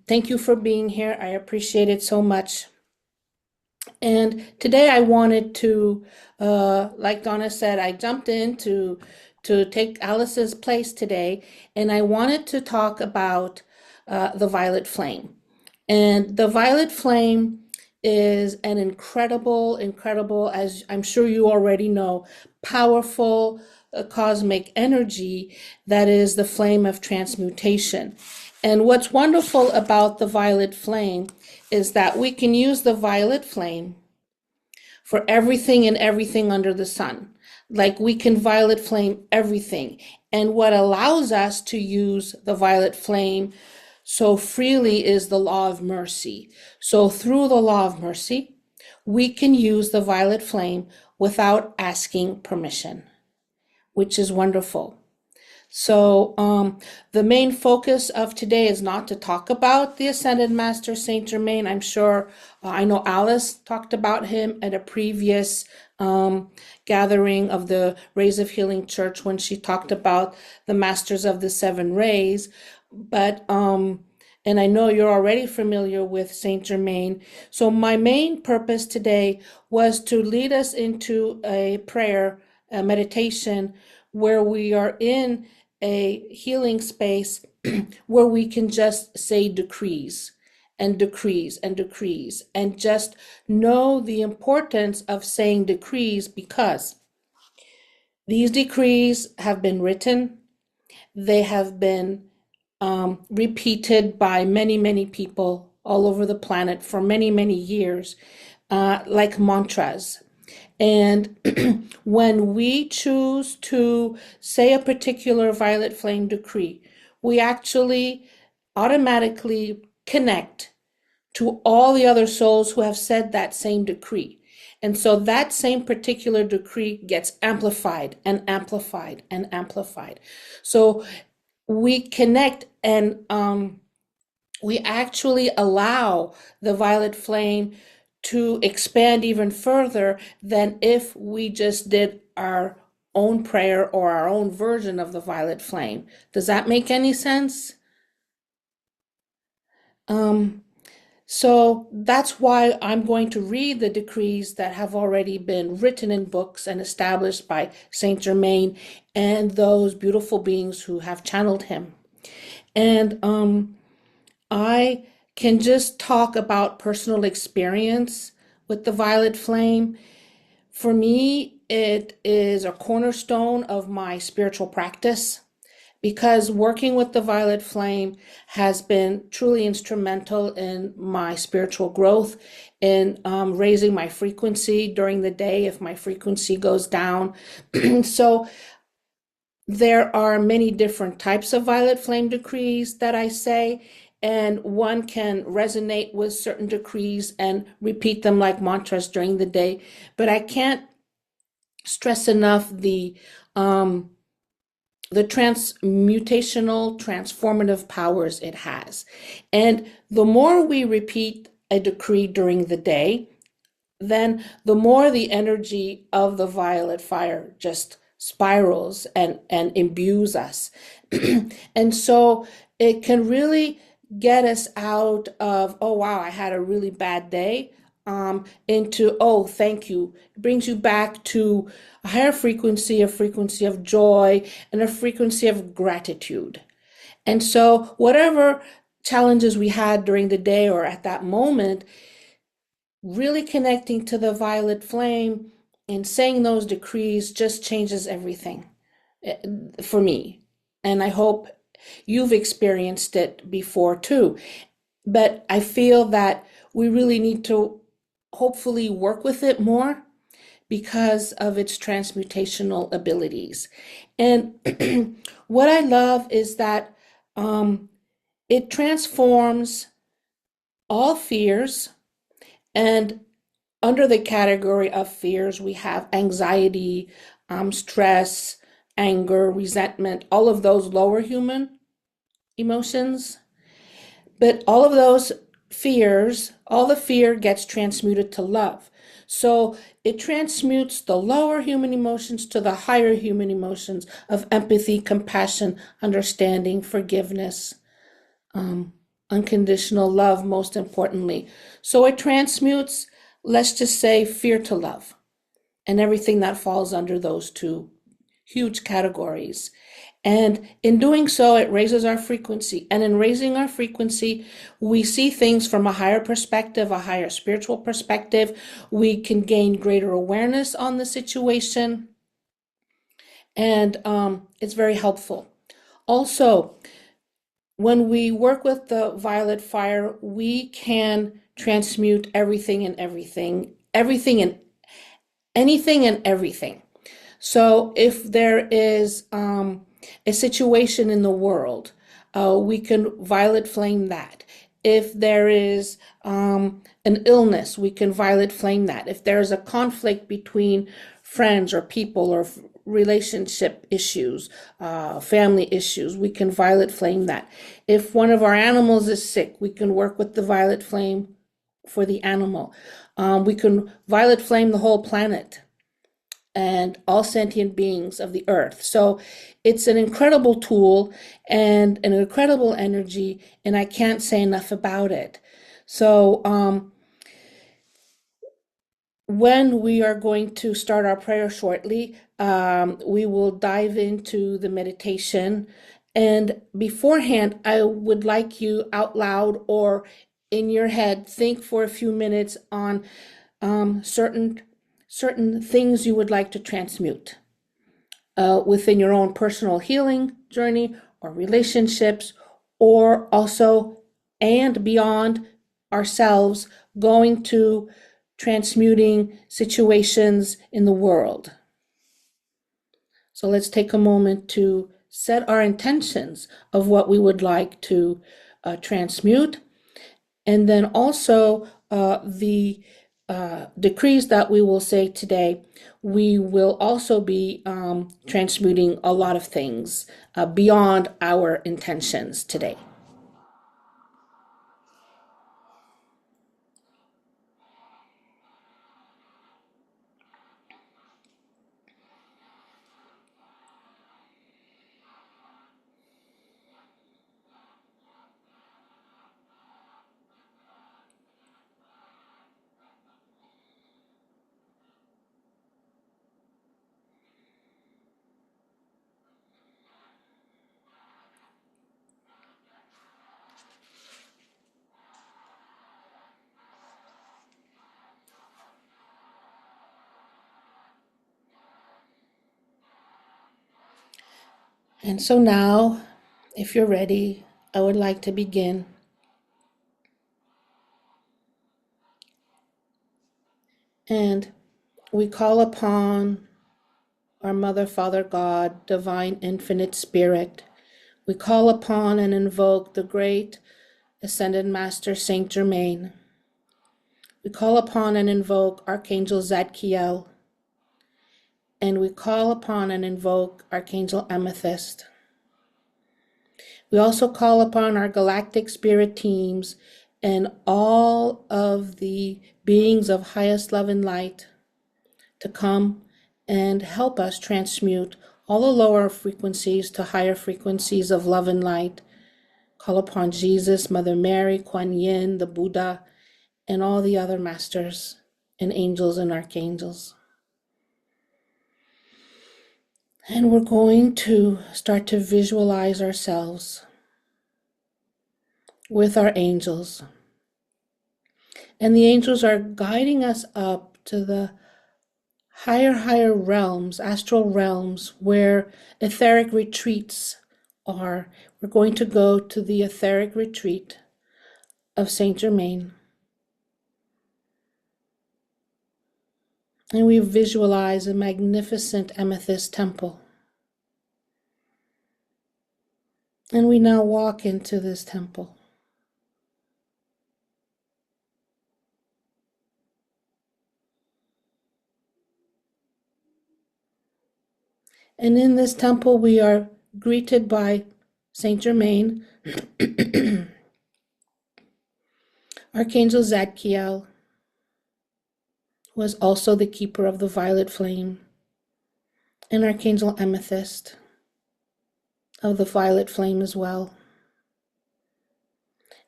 Thank you for being here. I appreciate it so much. And today I wanted to, like Donna said, I jumped in to take Alice's place today, and I wanted to talk about the violet flame. And the violet flame is an incredible, as I'm sure you already know, powerful cosmic energy that is the flame of transmutation. And what's wonderful about the violet flame is that we can use the violet flame for everything and everything under the sun. Like we can violet flame everything. And what allows us to use the violet flame so freely is the law of mercy. So through the law of mercy, we can use the violet flame without asking permission, which is wonderful. So the main focus of today is not to talk about the Ascended Master Saint Germain. I'm sure, I know Alice talked about him at a previous gathering of the Rays of Healing Church when she talked about the Masters of the Seven Rays. But, and I know you're already familiar with Saint Germain. So my main purpose today was to lead us into a prayer, a meditation, where we are in a healing space where we can just say decrees and decrees and decrees and just know the importance of saying decrees, because these decrees have been written, they have been repeated by many people all over the planet for many years, like mantras. And when we choose to say a particular violet flame decree, we actually automatically connect to all the other souls who have said that same decree. And so that same particular decree gets amplified and amplified and amplified. So we connect, and we actually allow the violet flame to expand even further than if we just did our own prayer or our own version of the violet flame. Does that make any sense? So that's why I'm going to read the decrees that have already been written in books and established by Saint Germain and those beautiful beings who have channeled him. And I can just talk about personal experience with the violet flame. For me, it is a cornerstone of my spiritual practice, because working with the violet flame has been truly instrumental in my spiritual growth, in raising my frequency during the day if my frequency goes down. So there are many different types of violet flame decrees that I say, and one can resonate with certain decrees and repeat them like mantras during the day. But I can't stress enough the transmutational, transformative powers it has. And the more we repeat a decree during the day, then the more the energy of the violet fire just spirals and imbues us. And so it can really get us out of, oh wow, I had a really bad day, into, oh, thank you. It brings you back to a higher frequency, a frequency of joy, and a frequency of gratitude. And so whatever challenges we had during the day or at that moment, really connecting to the violet flame and saying those decrees just changes everything for me. And I hope you've experienced it before too. But I feel that we really need to hopefully work with it more because of its transmutational abilities. And what I love is that it transforms all fears. And under the category of fears, we have anxiety, stress, anger, resentment, all of those lower human emotions. But all of those fears, all the fear gets transmuted to love. So it transmutes the lower human emotions to the higher human emotions of empathy, compassion, understanding, forgiveness, unconditional love, most importantly. So it transmutes, let's just say, fear to love, and everything that falls under those two huge categories. And in doing so, it raises our frequency. And in raising our frequency, we see things from a higher perspective, a higher spiritual perspective. We can gain greater awareness on the situation. And it's very helpful. Also, when we work with the violet fire, we can transmute everything and everything, everything and anything and everything. So if there is a situation in the world, we can violet flame that. If there is an illness, we can violet flame that. If there is a conflict between friends or people or relationship issues, family issues, we can violet flame that. If one of our animals is sick, we can work with the violet flame for the animal. We can violet flame the whole planet and all sentient beings of the earth. So it's an incredible tool and an incredible energy, and I can't say enough about it. So when we are going to start our prayer shortly, we will dive into the meditation. And beforehand, I would like you out loud or in your head, think for a few minutes on certain things you would like to transmute within your own personal healing journey or relationships, or also and beyond ourselves, going to transmuting situations in the world. So let's take a moment to set our intentions of what we would like to transmute, and then also the decrees that we will say today. We will also be transmuting a lot of things beyond our intentions today. And so now, if you're ready, I would like to begin. And we call upon our Mother, Father, God, Divine, Infinite Spirit. We call upon and invoke the great Ascended Master Saint Germain. We call upon and invoke Archangel Zadkiel. And we call upon and invoke Archangel Amethyst. We also call upon our galactic spirit teams and all of the beings of highest love and light to come and help us transmute all the lower frequencies to higher frequencies of love and light. Call upon Jesus, Mother Mary, Kuan Yin, the Buddha, and all the other masters and angels and archangels. And we're going to start to visualize ourselves with our angels. And the angels are guiding us up to the higher realms, astral realms, where etheric retreats are. We're going to go to the etheric retreat of Saint Germain. And we visualize a magnificent amethyst temple. And we now walk into this temple. And in this temple, we are greeted by Saint Germain, Archangel Zadkiel, who is also the keeper of the violet flame, and Archangel Amethyst of the violet flame as well.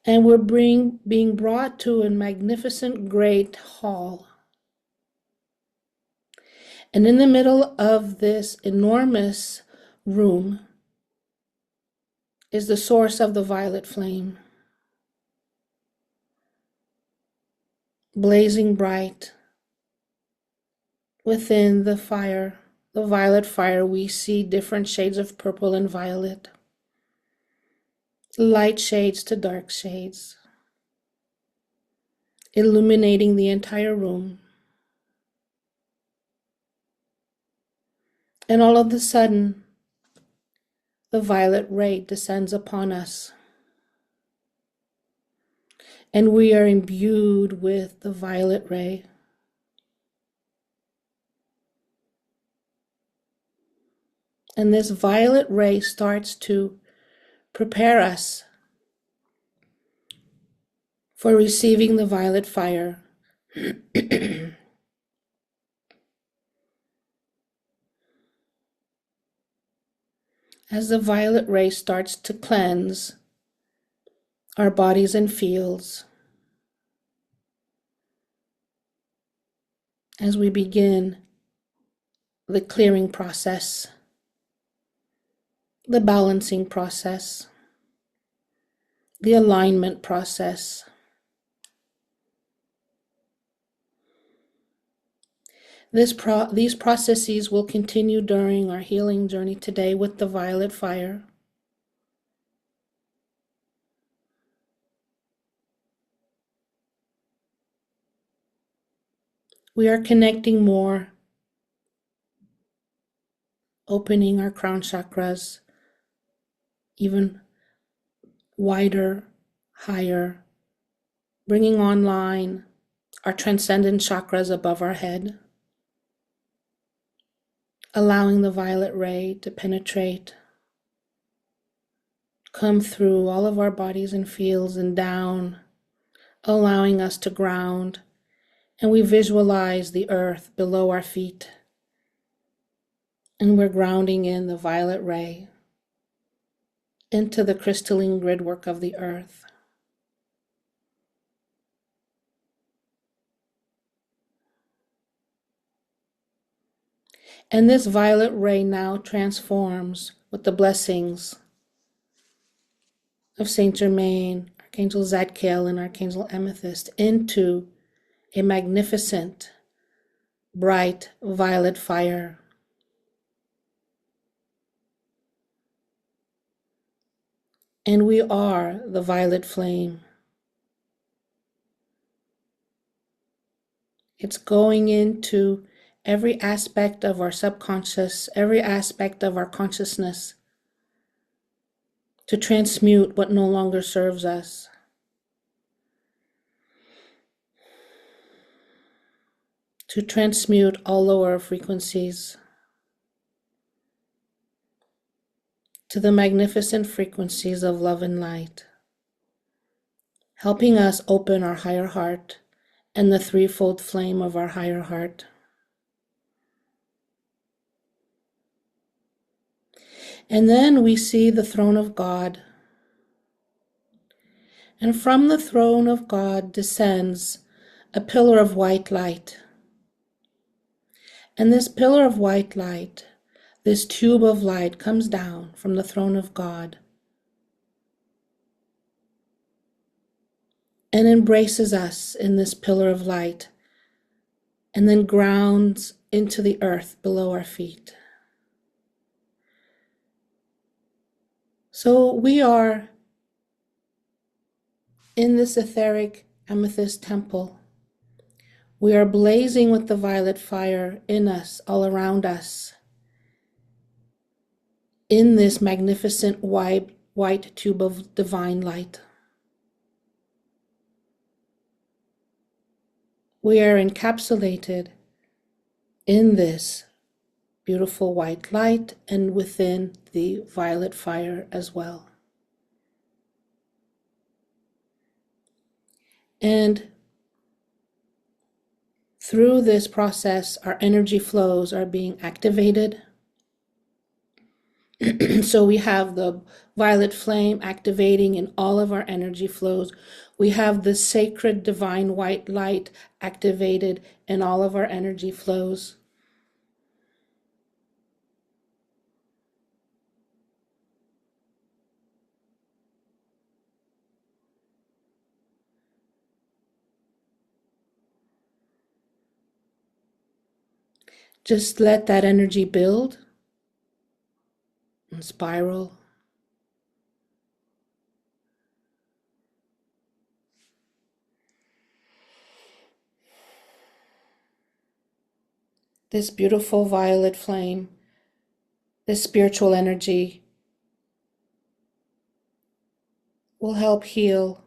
And we're being brought to a magnificent great hall. And in the middle of this enormous room is the source of the violet flame, blazing bright. Within the fire, the violet fire, we see different shades of purple and violet, light shades to dark shades, illuminating the entire room. And all of a sudden, the violet ray descends upon us, and we are imbued with the violet ray. And this violet ray starts to prepare us for receiving the violet fire. As the violet ray starts to cleanse our bodies and fields, as we begin the clearing process, the balancing process, the alignment process. These processes will continue during our healing journey today with the violet fire. We are connecting more, opening our crown chakras even wider, higher, bringing online our transcendent chakras above our head, allowing the violet ray to penetrate, come through all of our bodies and fields and down, allowing us to ground. And we visualize the earth below our feet, and we're grounding in the violet ray into the crystalline gridwork of the earth. And this violet ray now transforms with the blessings of Saint Germain, Archangel Zadkiel, and Archangel Amethyst into a magnificent, bright violet fire. And we are the violet flame. It's going into every aspect of our subconscious, every aspect of our consciousness, to transmute what no longer serves us. To transmute all lower frequencies to the magnificent frequencies of love and light, helping us open our higher heart and the threefold flame of our higher heart. And then we see the throne of God. And from the throne of God descends a pillar of white light. And this pillar of white light, this tube of light, comes down from the throne of God and embraces us in this pillar of light, and then grounds into the earth below our feet. So we are in this etheric amethyst temple. We are blazing with the violet fire in us, all around us, in this magnificent white tube of divine light. We are encapsulated in this beautiful white light and within the violet fire as well. And through this process, our energy flows are being activated. So we have the violet flame activating in all of our energy flows. We have the sacred divine white light activated in all of our energy flows. Just let that energy build and spiral. This beautiful violet flame, this spiritual energy will help heal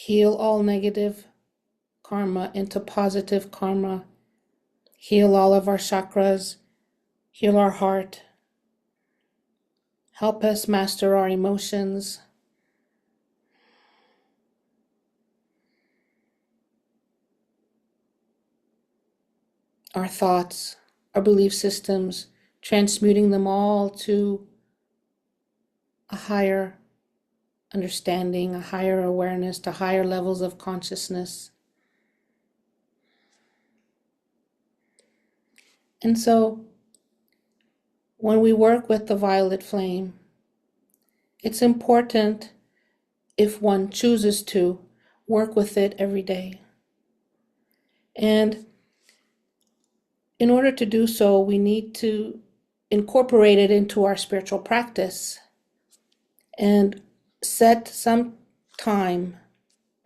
all negative karma into positive karma, heal all of our chakras, heal our heart, help us master our emotions, our thoughts, our belief systems, transmuting them all to a higher understanding, a higher awareness, to higher levels of consciousness. And so, when we work with the violet flame, it's important, if one chooses to, work with it every day. And in order to do so, we need to incorporate it into our spiritual practice and set some time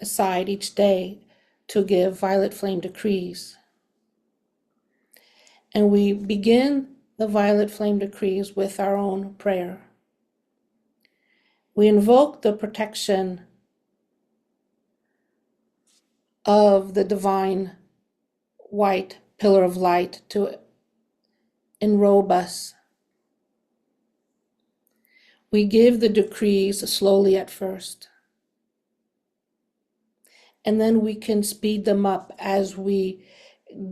aside each day to give violet flame decrees. And we begin the violet flame decrees with our own prayer. We invoke the protection of the divine white pillar of light to enrobe us. We give the decrees slowly at first, and then we can speed them up as we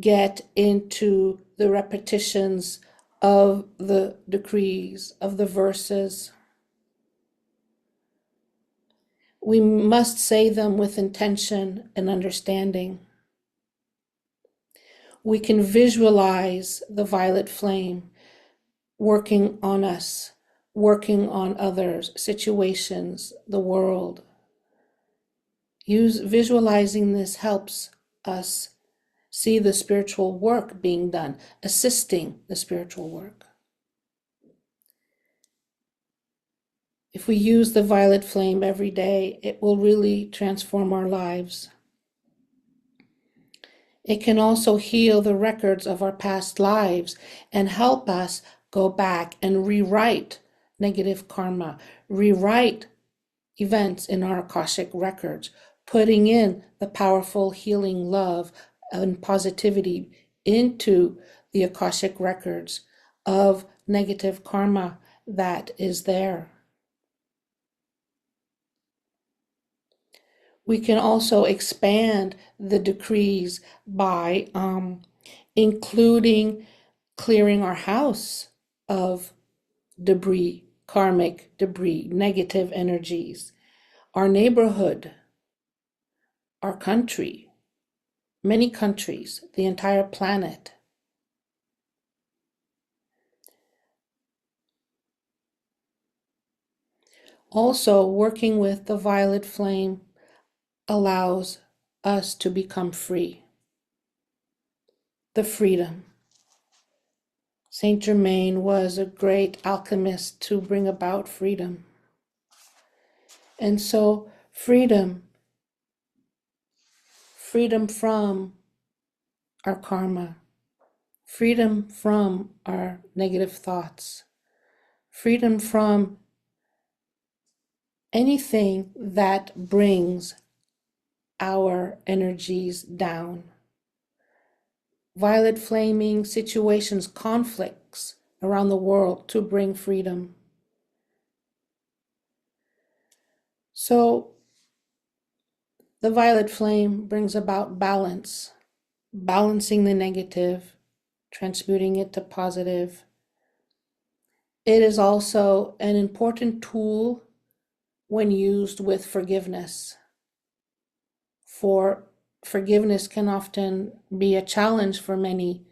get into the repetitions of the decrees, of the verses. We must say them with intention and understanding. We can visualize the violet flame working on us, working on others, situations, the world. Visualizing this helps us see the spiritual work being done, assisting the spiritual work. If we use the violet flame every day, it will really transform our lives. It can also heal the records of our past lives and help us go back and rewrite negative karma, rewrite events in our Akashic records, putting in the powerful healing love and positivity into the Akashic records of negative karma that is there. We can also expand the decrees by including clearing our house of debris, karmic debris, negative energies, our neighborhood, our country, many countries, the entire planet. Also, working with the violet flame allows us to become free. The freedom. Saint Germain was a great alchemist to bring about freedom. And so freedom from our karma, freedom from our negative thoughts, freedom from anything that brings our energies down. Violet flaming situations, conflicts around the world to bring freedom. So the violet flame brings about balance, balancing the negative, transmuting it to positive. It is also an important tool when used with forgiveness. For forgiveness can often be a challenge for many,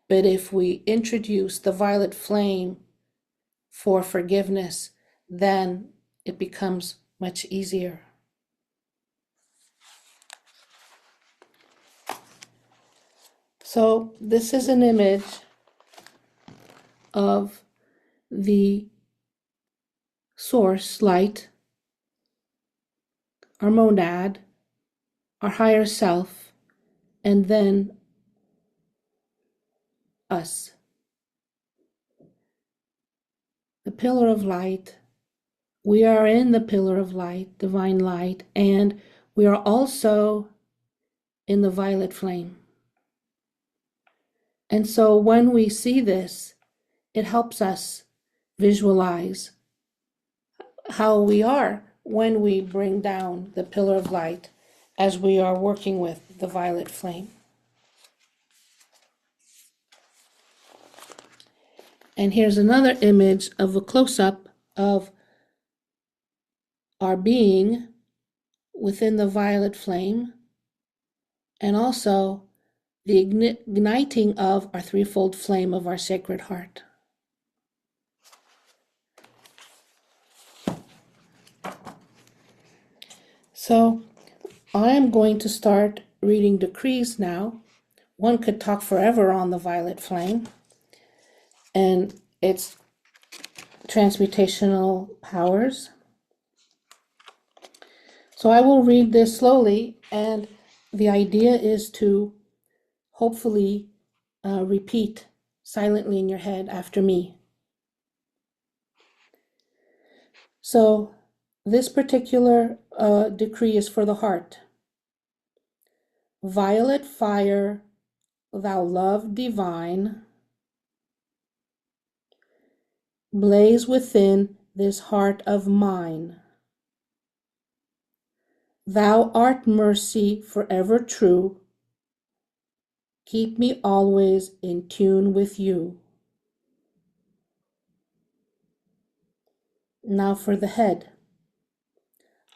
but if we introduce the violet flame for forgiveness, then it becomes much easier. So this is an image of the source light, our monad, our higher self, and then us. The pillar of light. We are in the pillar of light, divine light, and we are also in the violet flame. And so when we see this, it helps us visualize how we are when we bring down the pillar of light as we are working with the violet flame. And here's another image of a close-up of our being within the violet flame, and also the igniting of our threefold flame of our Sacred Heart. So I am going to start reading decrees now. One could talk forever on the violet flame and its transmutational powers. So I will read this slowly, and the idea is to hopefully repeat silently in your head after me. So this particular decree is for the heart. Violet fire, thou love divine, blaze within this heart of mine. Thou art mercy forever true. Keep me always in tune with you. Now for the head.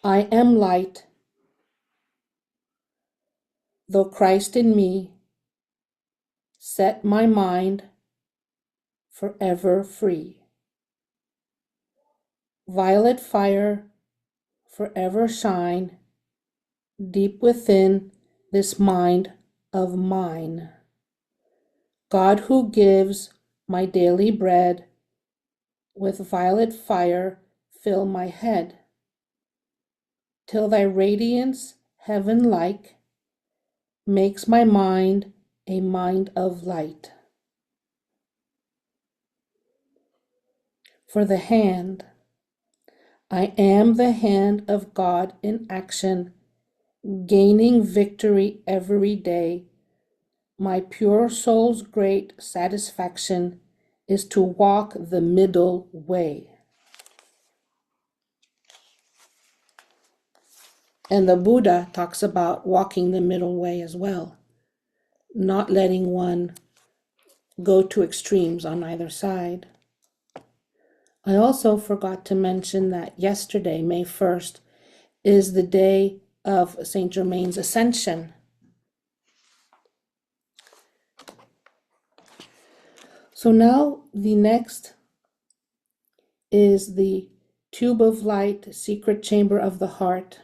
I am light, though Christ in me set my mind forever free. Violet fire forever shine deep within this mind of mine. God who gives my daily bread, with violet fire fill my head, till thy radiance, heaven-like, makes my mind a mind of light. For the hand, I am the hand of God in action, gaining victory every day. My pure soul's great satisfaction is to walk the middle way. And the Buddha talks about walking the middle way as well, not letting one go to extremes on either side. I also forgot to mention that yesterday, May 1st, is the day of Saint Germain's Ascension. So now the next is the tube of light, secret chamber of the heart.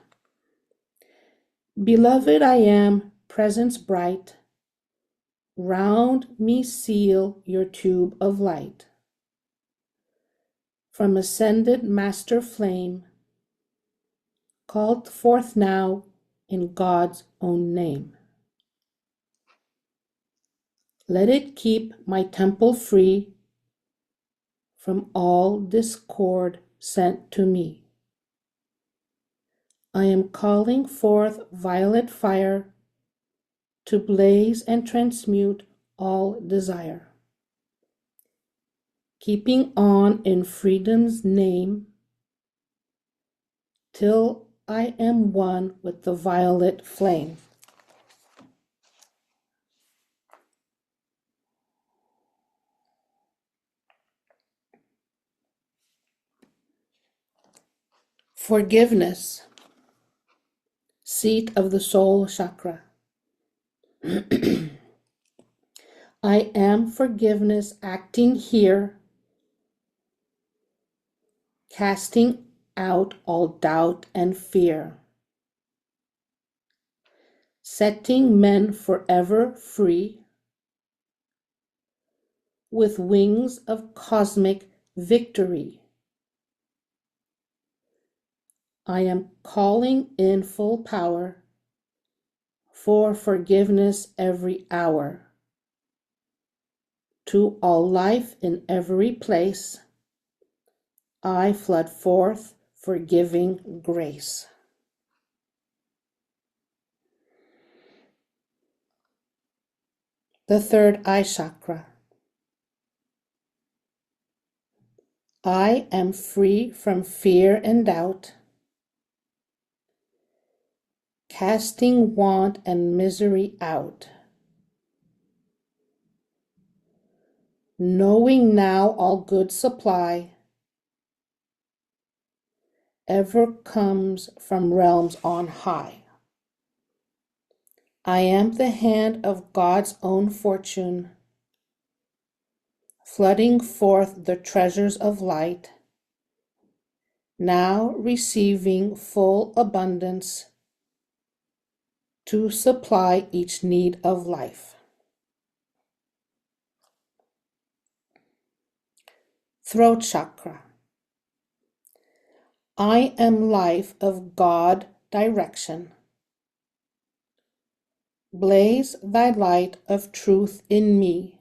Beloved, I am, presence bright. Round me seal your tube of light. From Ascended Master Flame, called forth now in God's own name. Let it keep my temple free from all discord sent to me. I am calling forth violet fire to blaze and transmute all desire. Keeping on in freedom's name till I am one with the violet flame. Forgiveness, seat of the soul chakra. I am forgiveness acting here, casting out all doubt and fear, setting men forever free with wings of cosmic victory. I am calling in full power for forgiveness every hour to all life in every place. I flood forth forgiving grace. The third eye chakra. I am free from fear and doubt, casting want and misery out. Knowing now all good supply ever comes from realms on high. I am the hand of God's own fortune, flooding forth the treasures of light, now receiving full abundance to supply each need of life. Throat chakra. I am life of God direction. Blaze thy light of truth in me.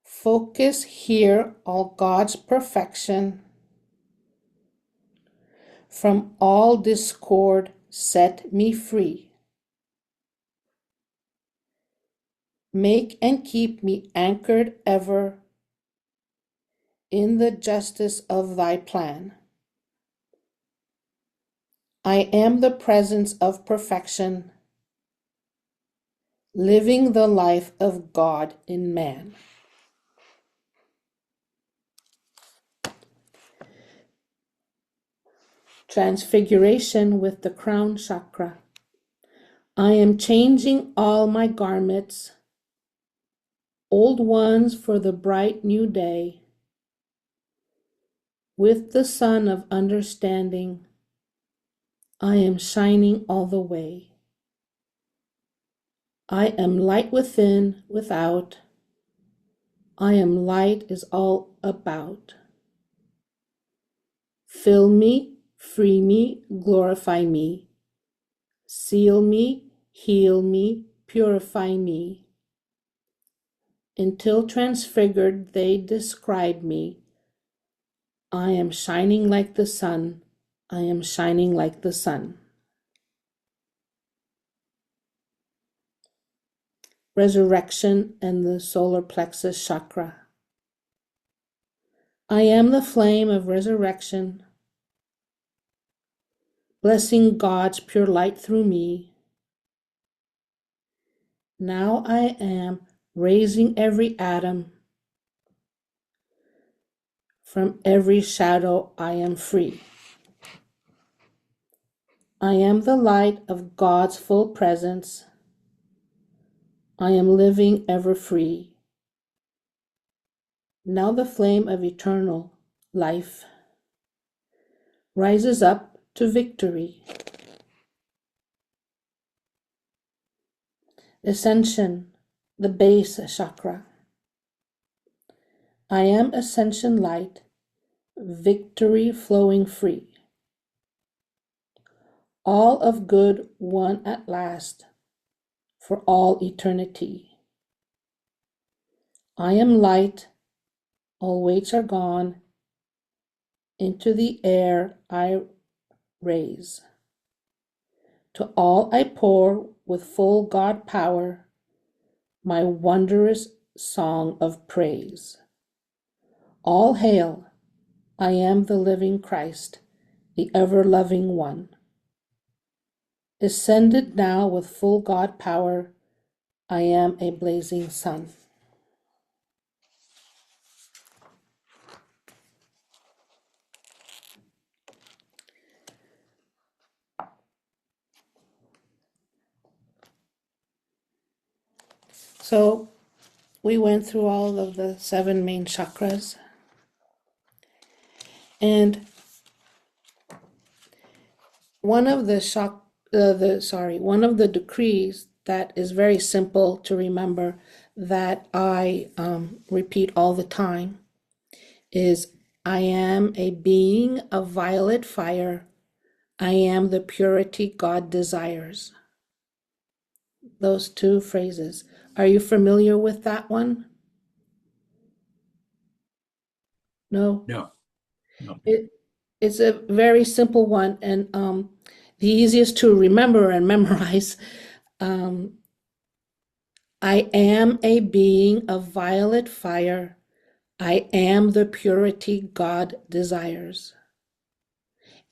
Focus here all God's perfection. From all discord set me free. Make and keep me anchored ever in the justice of thy plan. I am the presence of perfection, living the life of God in man. Transfiguration with the crown chakra. I am changing all my garments, old ones for the bright new day. With the sun of understanding, I am shining all the way. I am light within, without. I am light is all about. Fill me, free me, glorify me. Seal me, heal me, purify me. Until transfigured they describe me. I am shining like the sun. I am shining like the sun. Resurrection and the solar plexus chakra. I am the flame of resurrection, blessing God's pure light through me. Now I am raising every atom. From every shadow I am free. I am the light of God's full presence. I am living ever free. Now the flame of eternal life rises up to victory. Ascension, the base chakra. I am ascension light, victory flowing free. All of good won at last for all eternity. I am light, all weights are gone, into the air I raise. To all I pour with full God power my wondrous song of praise. All hail, I am the living Christ, the ever-loving one. Ascended now with full God power, I am a blazing sun. So we went through all of the 7 main chakras, and one of the decrees that is very simple to remember that I repeat all the time is, I am a being of violet fire. I am the purity God desires. Those 2 phrases. Are you familiar with that one? No? No. It's a very simple one, and the easiest to remember and memorize. I am a being of violet fire. I am the purity God desires.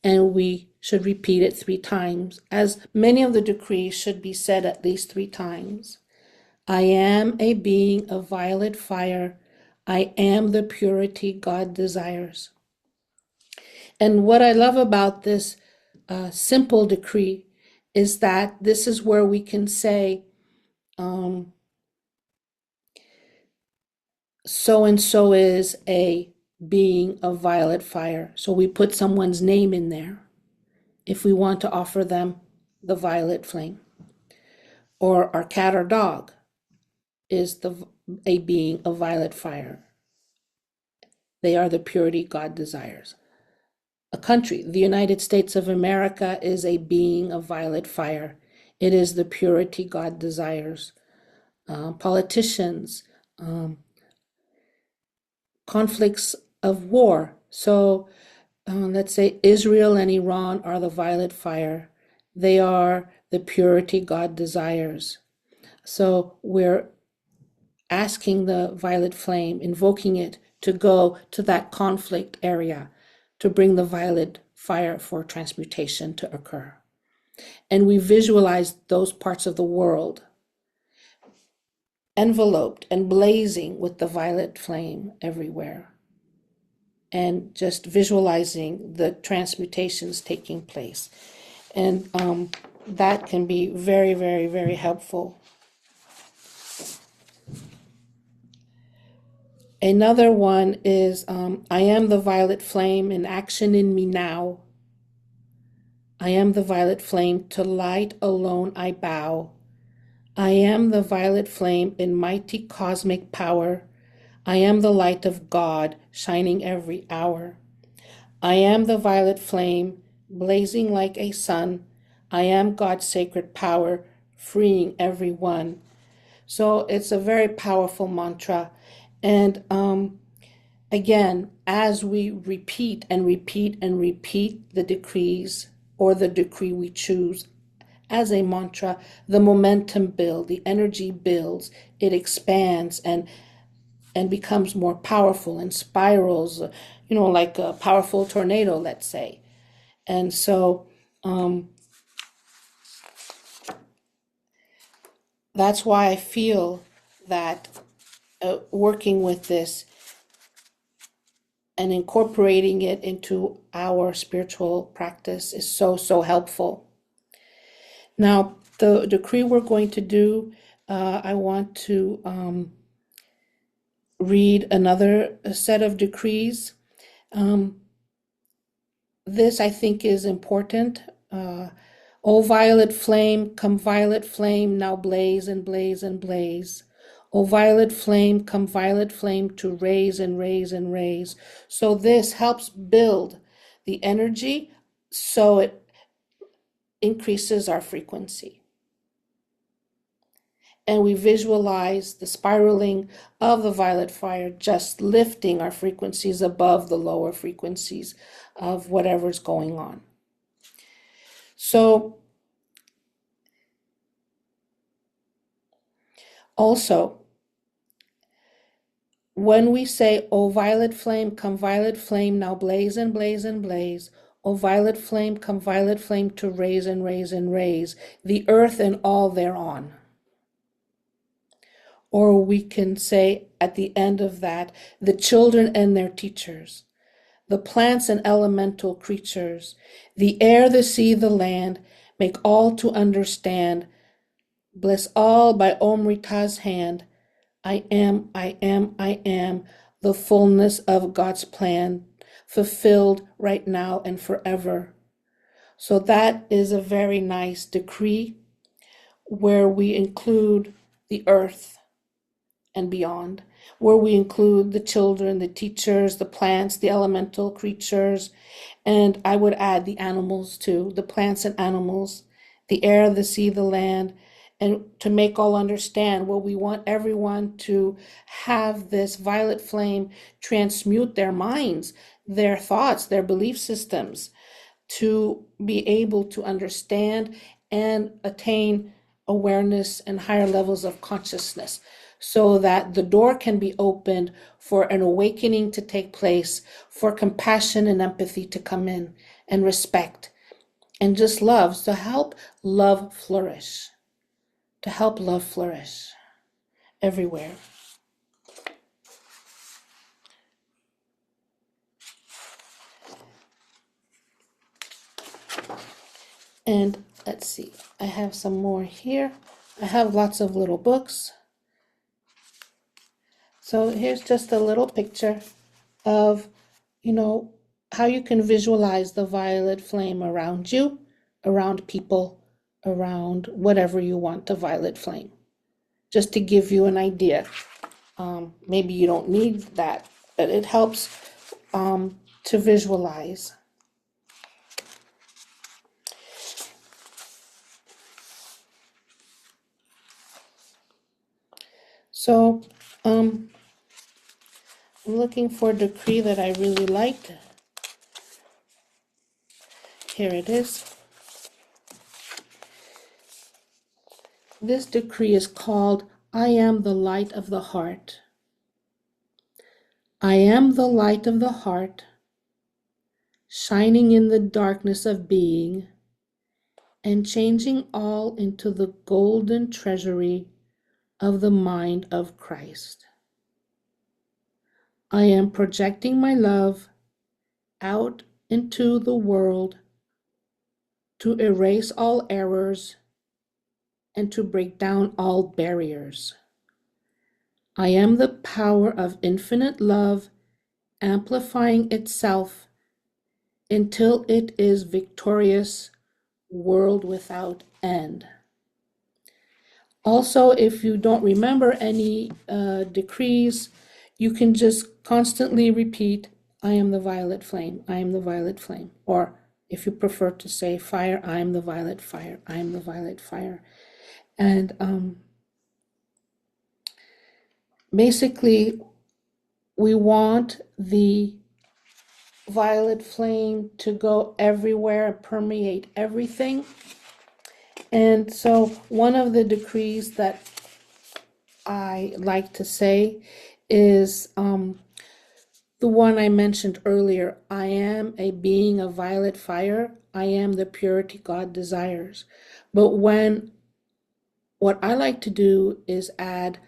And we should repeat it 3 times, as many of the decrees should be said at least 3 times. I am a being of violet fire. I am the purity God desires. And what I love about this simple decree is that this is where we can say, so-and-so is a being of violet fire. So we put someone's name in there if we want to offer them the violet flame. Or our cat or dog is a being of violet fire. They are the purity God desires. A country, the United States of America, is a being of violet fire. It is the purity God desires. Politicians, conflicts of war. So let's say Israel and Iran are the violet fire. They are the purity God desires. So we're asking the violet flame, invoking it to go to that conflict area, to bring the violet fire for transmutation to occur. And we visualize those parts of the world enveloped and blazing with the violet flame everywhere, and just visualizing the transmutations taking place. And that can be very, very, very helpful. Another one is, I am the violet flame in action in me now. I am the violet flame, to light alone I bow. I am the violet flame in mighty cosmic power. I am the light of God, shining every hour. I am the violet flame, blazing like a sun. I am God's sacred power, freeing everyone. So it's a very powerful mantra. And again, as we repeat and repeat and repeat the decrees, or the decree we choose as a mantra, the momentum builds, the energy builds, it expands and becomes more powerful and spirals, like a powerful tornado, let's say. And so that's why I feel that working with this and incorporating it into our spiritual practice is so, so helpful. Now, the decree we're going to do, I want to read another set of decrees. This, I think, is important. O violet flame, come violet flame, now blaze and blaze and blaze. O violet flame, come violet flame, to raise and raise and raise. So this helps build the energy, so it increases our frequency. And we visualize the spiraling of the violet fire, just lifting our frequencies above the lower frequencies of whatever's going on. So also, when we say, O violet flame, come violet flame, now blaze and blaze and blaze. O violet flame, come violet flame, to raise and raise and raise the earth and all thereon. Or we can say at the end of that, the children and their teachers, the plants and elemental creatures, the air, the sea, the land, make all to understand. Bless all by Om Rita's hand, I am, I am, I am the fullness of God's plan, fulfilled right now and forever. So that is a very nice decree where we include the earth and beyond, where we include the children, the teachers, the plants, the elemental creatures, and I would add the animals too, the plants and animals, the air, the sea, the land, and to make all understand, well, we want everyone to have this violet flame transmute their minds, their thoughts, their belief systems, to be able to understand and attain awareness and higher levels of consciousness, so that the door can be opened for an awakening to take place, for compassion and empathy to come in, and respect, and just love, to help love flourish, everywhere. And let's see, I have some more here. I have lots of little books. So here's just a little picture of, how you can visualize the violet flame around you, around people, around whatever you want the violet flame. Just to give you an idea. Maybe you don't need that, but it helps to visualize. So I'm looking for a decree that I really liked. Here it is. This decree is called, I am the light of the heart. I am the light of the heart, shining in the darkness of being, and changing all into the golden treasury of the mind of Christ. I am projecting my love out into the world to erase all errors and to break down all barriers. I am the power of infinite love, amplifying itself until it is victorious, world without end. Also, if you don't remember any decrees, you can just constantly repeat, I am the violet flame, I am the violet flame. Or if you prefer to say fire, I am the violet fire, I am the violet fire. And basically, we want the violet flame to go everywhere, permeate everything. And so one of the decrees that I like to say is the one I mentioned earlier. I am a being of violet fire. I am the purity God desires. But what I like to do is add,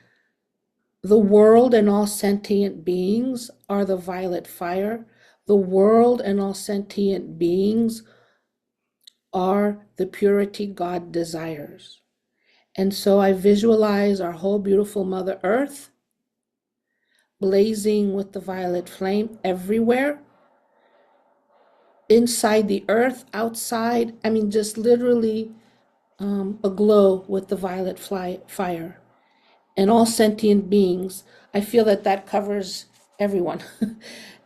the world and all sentient beings are the violet fire. The world and all sentient beings are the purity God desires. And so I visualize our whole beautiful Mother Earth blazing with the violet flame everywhere, inside the earth, outside, just literally aglow with the violet fire. And all sentient beings, I feel that covers everyone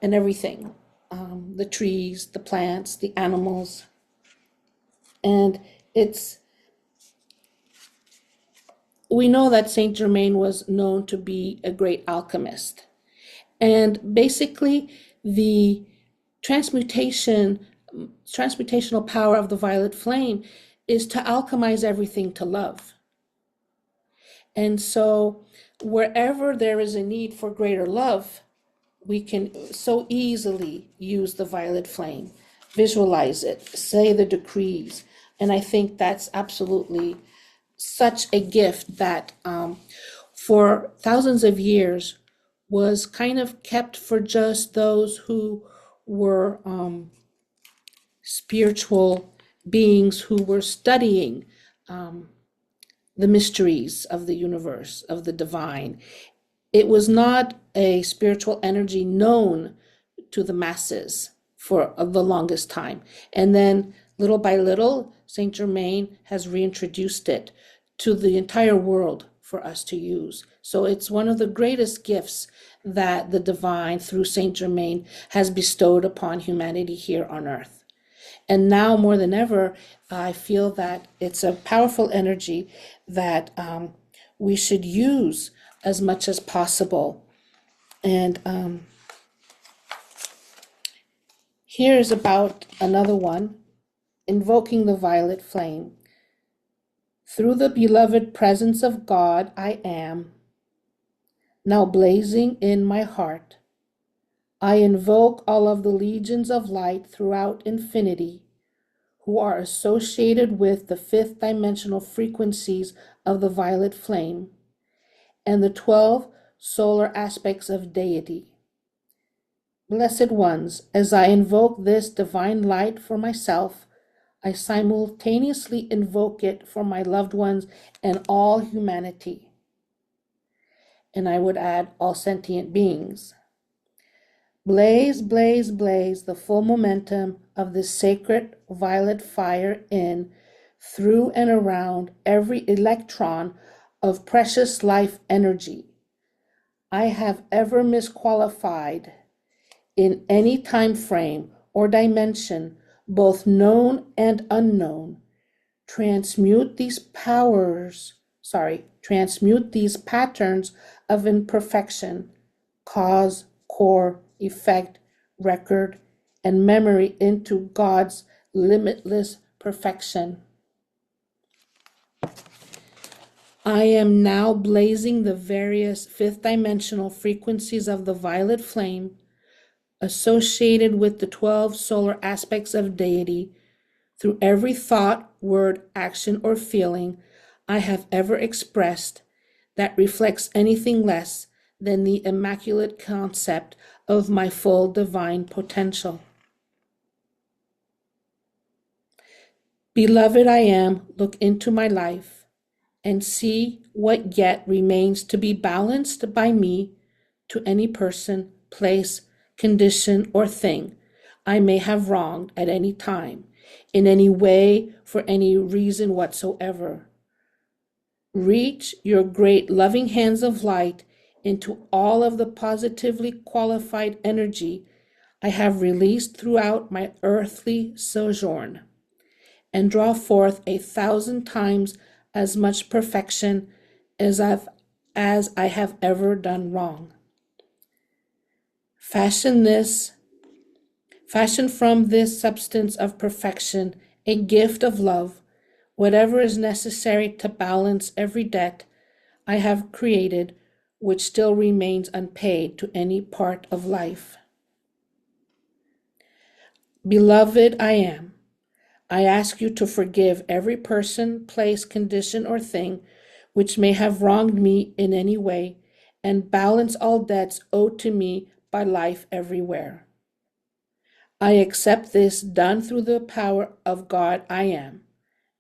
and everything, the trees, the plants, the animals. And we know that Saint Germain was known to be a great alchemist. And basically, the transmutational power of the violet flame is to alchemize everything to love. And so wherever there is a need for greater love, we can so easily use the violet flame, visualize it, say the decrees. And I think that's absolutely such a gift that for thousands of years was kind of kept for just those who were spiritual beings who were studying the mysteries of the universe, of the divine. it was not a spiritual energy known to the masses for the longest time. And then little by little, Saint Germain has reintroduced it to the entire world for us to use. So it's one of the greatest gifts that the divine, through Saint Germain, has bestowed upon humanity here on earth. And now more than ever, I feel that it's a powerful energy that we should use as much as possible. And here's about another one, invoking the violet flame. Through the beloved presence of God, I am now blazing in my heart. I invoke all of the legions of light throughout infinity who are associated with the fifth dimensional frequencies of the violet flame and the 12 solar aspects of deity. Blessed ones, as I invoke this divine light for myself, I simultaneously invoke it for my loved ones and all humanity. And I would add all sentient beings. Blaze, blaze, blaze the full momentum of this sacred violet fire in, through, and around every electron of precious life energy I have ever misqualified in any time frame or dimension, both known and unknown. Transmute these patterns of imperfection, cause, core, effect, record, and memory into God's limitless perfection. I am now blazing the various fifth dimensional frequencies of the violet flame associated with the 12 solar aspects of deity through every thought, word, action, or feeling I have ever expressed that reflects anything less than the immaculate concept of my full divine potential. Beloved, I am, look into my life and see what yet remains to be balanced by me to any person, place, condition, or thing I may have wronged at any time, in any way, for any reason whatsoever. Reach your great loving hands of light into all of the positively qualified energy I have released throughout my earthly sojourn, and draw forth 1,000 times as much perfection as I have ever done wrong. Fashion from this substance of perfection a gift of love, whatever is necessary to balance every debt I have created, which still remains unpaid to any part of life. Beloved, I am. I ask you to forgive every person, place, condition, or thing which may have wronged me in any way, and balance all debts owed to me by life everywhere. I accept this done through the power of God I am,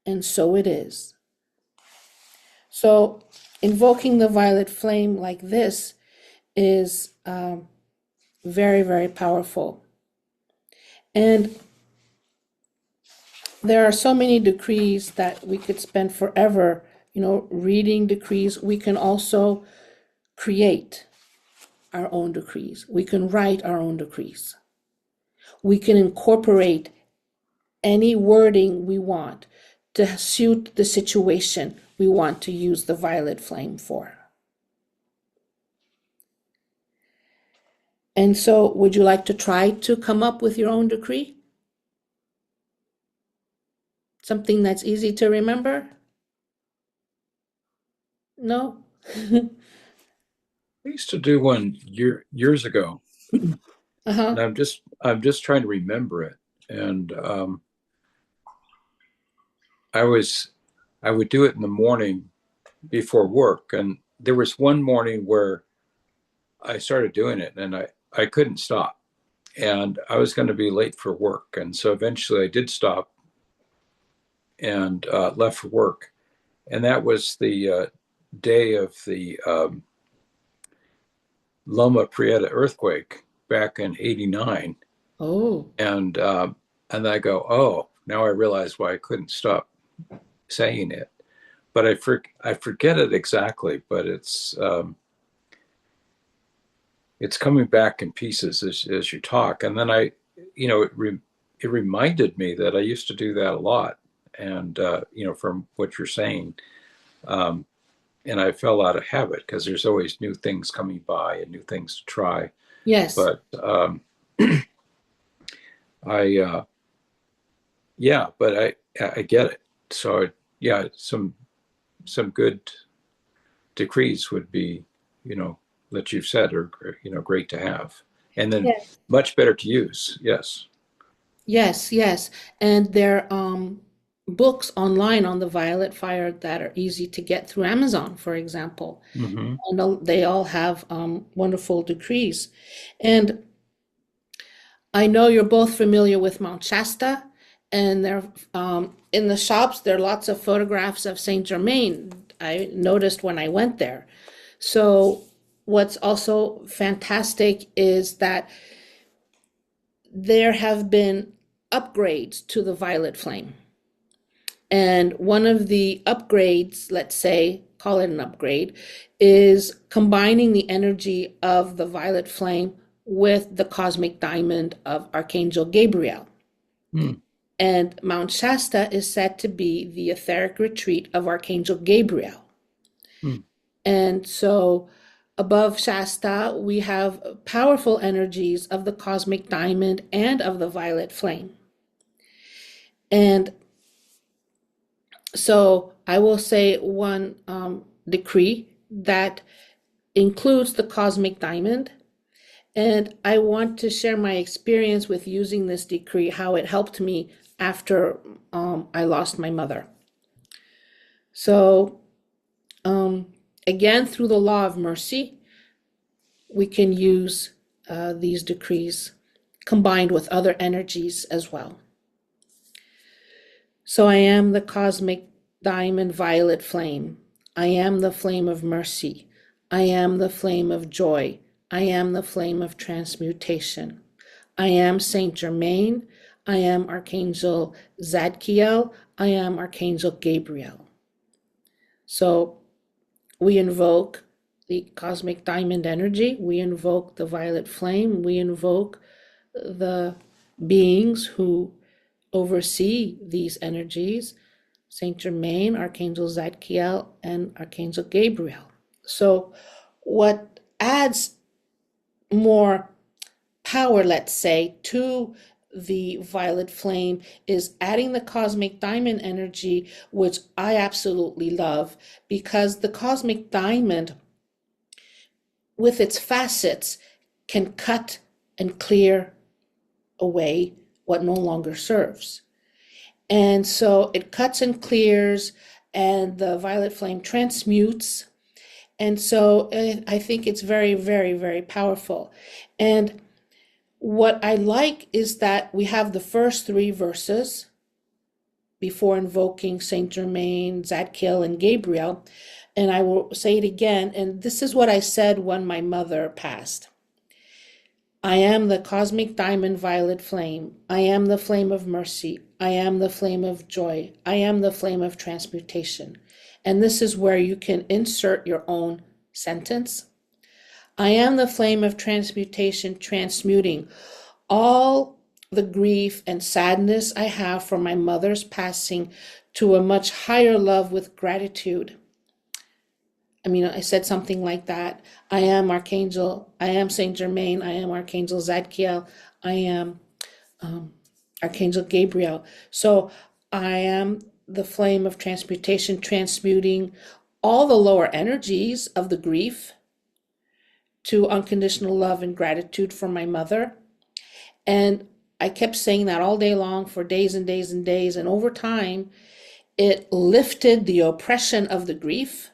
and so it is. So, invoking the violet flame like this is very, very powerful. And there are so many decrees that we could spend forever, reading decrees. We can also create our own decrees. We can write our own decrees. We can incorporate any wording we want to suit the situation we want to use the violet flame for. And so, would you like to try to come up with your own decree? Something that's easy to remember? No? I used to do one years ago, Uh-huh. and I'm just trying to remember it. And I would do it in the morning before work, and there was one morning where I started doing it, and I couldn't stop, and I was going to be late for work, and so eventually I did stop and left for work, and that was the day of the Loma Prieta earthquake back in '89, Oh, and I go, oh, now I realize why I couldn't stop saying it. But I forget it exactly, but it's coming back in pieces as you talk. And then it reminded me that I used to do that a lot. And, from what you're saying, um, and I fell out of habit because there's always new things coming by and new things to try. yes. But I, yeah, but I get it. So yeah, some good decrees would be, that you've said are, great to have, and then Yes. much better to use. Yes. Yes, yes. And there are books online on the violet fire that are easy to get through Amazon, for example. Mm-hmm. And they all have wonderful decrees. And I know you're both familiar with Mount Shasta, and there in the shops there are lots of photographs of Saint Germain. I noticed when I went there. So what's also fantastic is that there have been upgrades to the violet flame. And one of the upgrades, let's say, call it an upgrade, is combining the energy of the violet flame with the cosmic diamond of Archangel Gabriel. Mm. And Mount Shasta is said to be the etheric retreat of Archangel Gabriel. Mm. And so above Shasta, we have powerful energies of the cosmic diamond and of the violet flame. And so I will say one decree that includes the cosmic diamond. And I want to share my experience with using this decree, how it helped me after I lost my mother. So, again, through the law of mercy, we can use these decrees combined with other energies as well. So I am the cosmic diamond violet flame. I am the flame of mercy. I am the flame of joy. I am the flame of transmutation. I am Saint Germain. I am Archangel Zadkiel. I am Archangel Gabriel. So we invoke the cosmic diamond energy. We invoke the violet flame. We invoke the beings who oversee these energies, Saint Germain, Archangel Zadkiel, and Archangel Gabriel. So what adds more power, let's say, to the violet flame is adding the cosmic diamond energy, which I absolutely love, because the cosmic diamond, with its facets, can cut and clear away what no longer serves. And so it cuts and clears, and the violet flame transmutes. And so I think it's very, very, very powerful. And what I like is that we have the first three verses before invoking Saint Germain, Zadkiel, and Gabriel. And I will say it again. And this is what I said when my mother passed. I am the cosmic diamond violet flame. I am the flame of mercy. I am the flame of joy. I am the flame of transmutation. And this is where you can insert your own sentence. I am the flame of transmutation, transmuting all the grief and sadness I have for my mother's passing to a much higher love with gratitude. I said something like that. I am Saint Germain, I am Archangel Zadkiel, I am Archangel Gabriel. So I am the flame of transmutation, transmuting all the lower energies of the grief to unconditional love and gratitude for my mother. And I kept saying that all day long for days and days and days. And over time, it lifted the oppression of the grief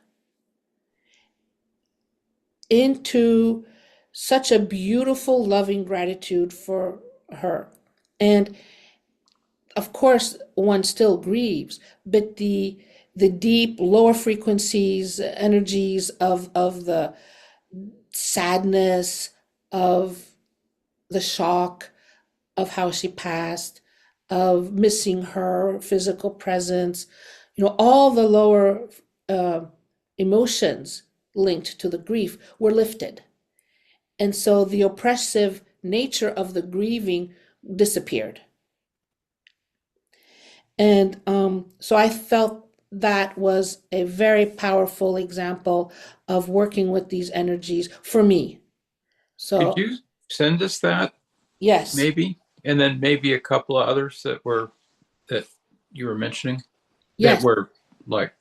into such a beautiful, loving gratitude for her. And of course, one still grieves, but the deep, lower frequencies, energies of the sadness, of the shock of how she passed, of missing her physical presence, all the lower uh, emotions linked to the grief were lifted. And so the oppressive nature of the grieving disappeared. And so I felt that was a very powerful example of working with these energies for me. Could So, you send us that yes, maybe? And then maybe a couple of others that you were mentioning that yes, were like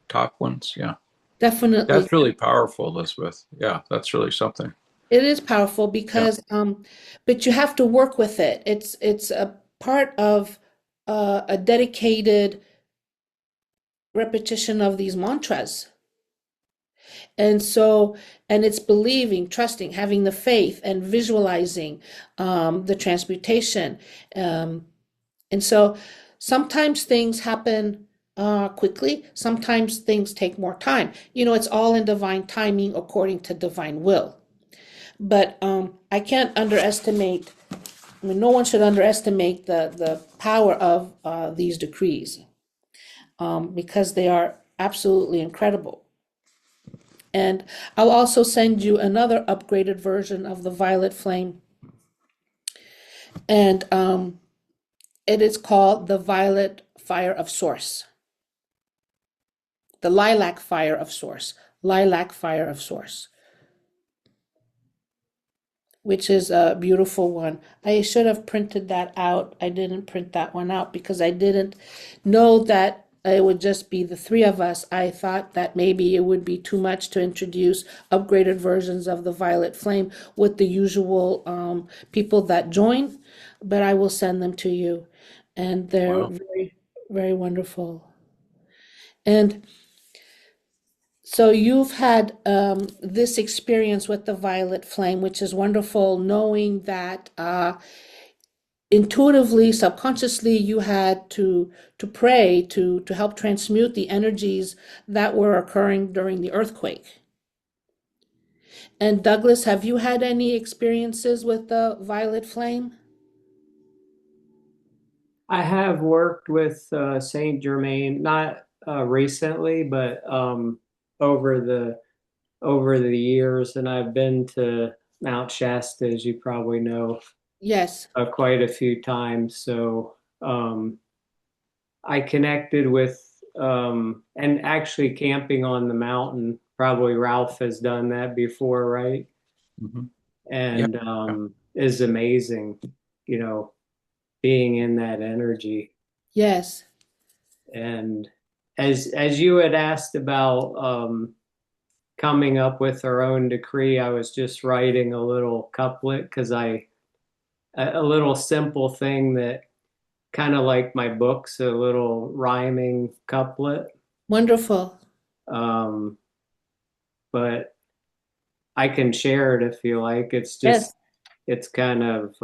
top ones. Yeah. definitely. That's really powerful, Elizabeth. Yeah, that's really something. It is powerful Yeah. because, but you have to work with it. It's a part of a dedicated repetition of these mantras. And so, and it's believing, trusting, having the faith, and visualizing the transmutation. Um, and so sometimes things happen quickly, sometimes things take more time. It's all in divine timing according to divine will. But I can't underestimate, I mean, no one should underestimate the power of these decrees because they are absolutely incredible. And I'll also send you another upgraded version of the violet flame. And it is called the violet fire of source, the lilac fire of source, lilac fire of source, which is a beautiful one. I should have printed that out. I didn't print that one out because I didn't know that it would just be the three of us. I thought that maybe it would be too much to introduce upgraded versions of the Violet Flame with the usual people that join, but I will send them to you. And they're Wow. very, very wonderful. And so you've had this experience with the violet flame, which is wonderful, knowing that intuitively, subconsciously, you had to pray to help transmute the energies that were occurring during the earthquake. And Douglas, have you had any experiences with the violet flame? I have worked with Saint Germain, not recently, but over the over the years, and I've been to Mount Shasta, as you probably know, Yes, quite a few times. So I connected with and actually camping on the mountain. Probably Ralph has done that before, right? Hmm. Yeah. And Yeah. is amazing, you know, being in that energy. yes, And as you had asked about coming up with our own decree, I was just writing a little couplet because a little simple thing that kind of like my books, a little rhyming couplet. wonderful. Um, but I can share it if you like. It's Yes, just it's kind of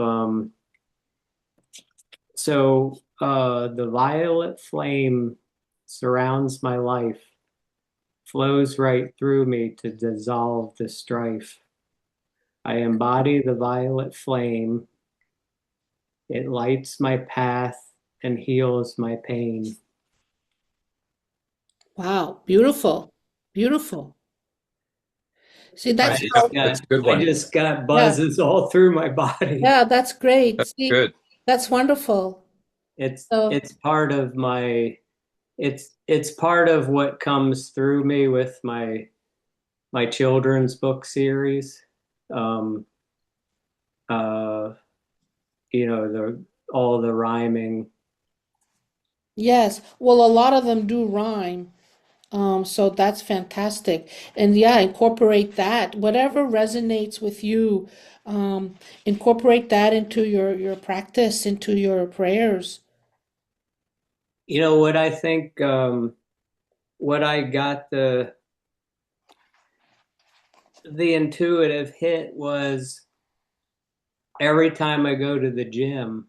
the violet flame surrounds my life, flows right through me to dissolve the strife. I embody the violet flame. It lights my path and heals my pain. wow, beautiful, beautiful. See, I that's just how, That's got a good I one. just got yeah, buzzes all through my body. yeah, that's great. That's See, good. that's wonderful. So, It's part of my it's part of what comes through me with my children's book series. Um, uh, the all the rhyming. yes, well, a lot of them do rhyme. So that's fantastic. And yeah, incorporate that. Whatever resonates with you, incorporate that into your practice, into your prayers. You know what I think what I got the intuitive hit was every time I go to the gym,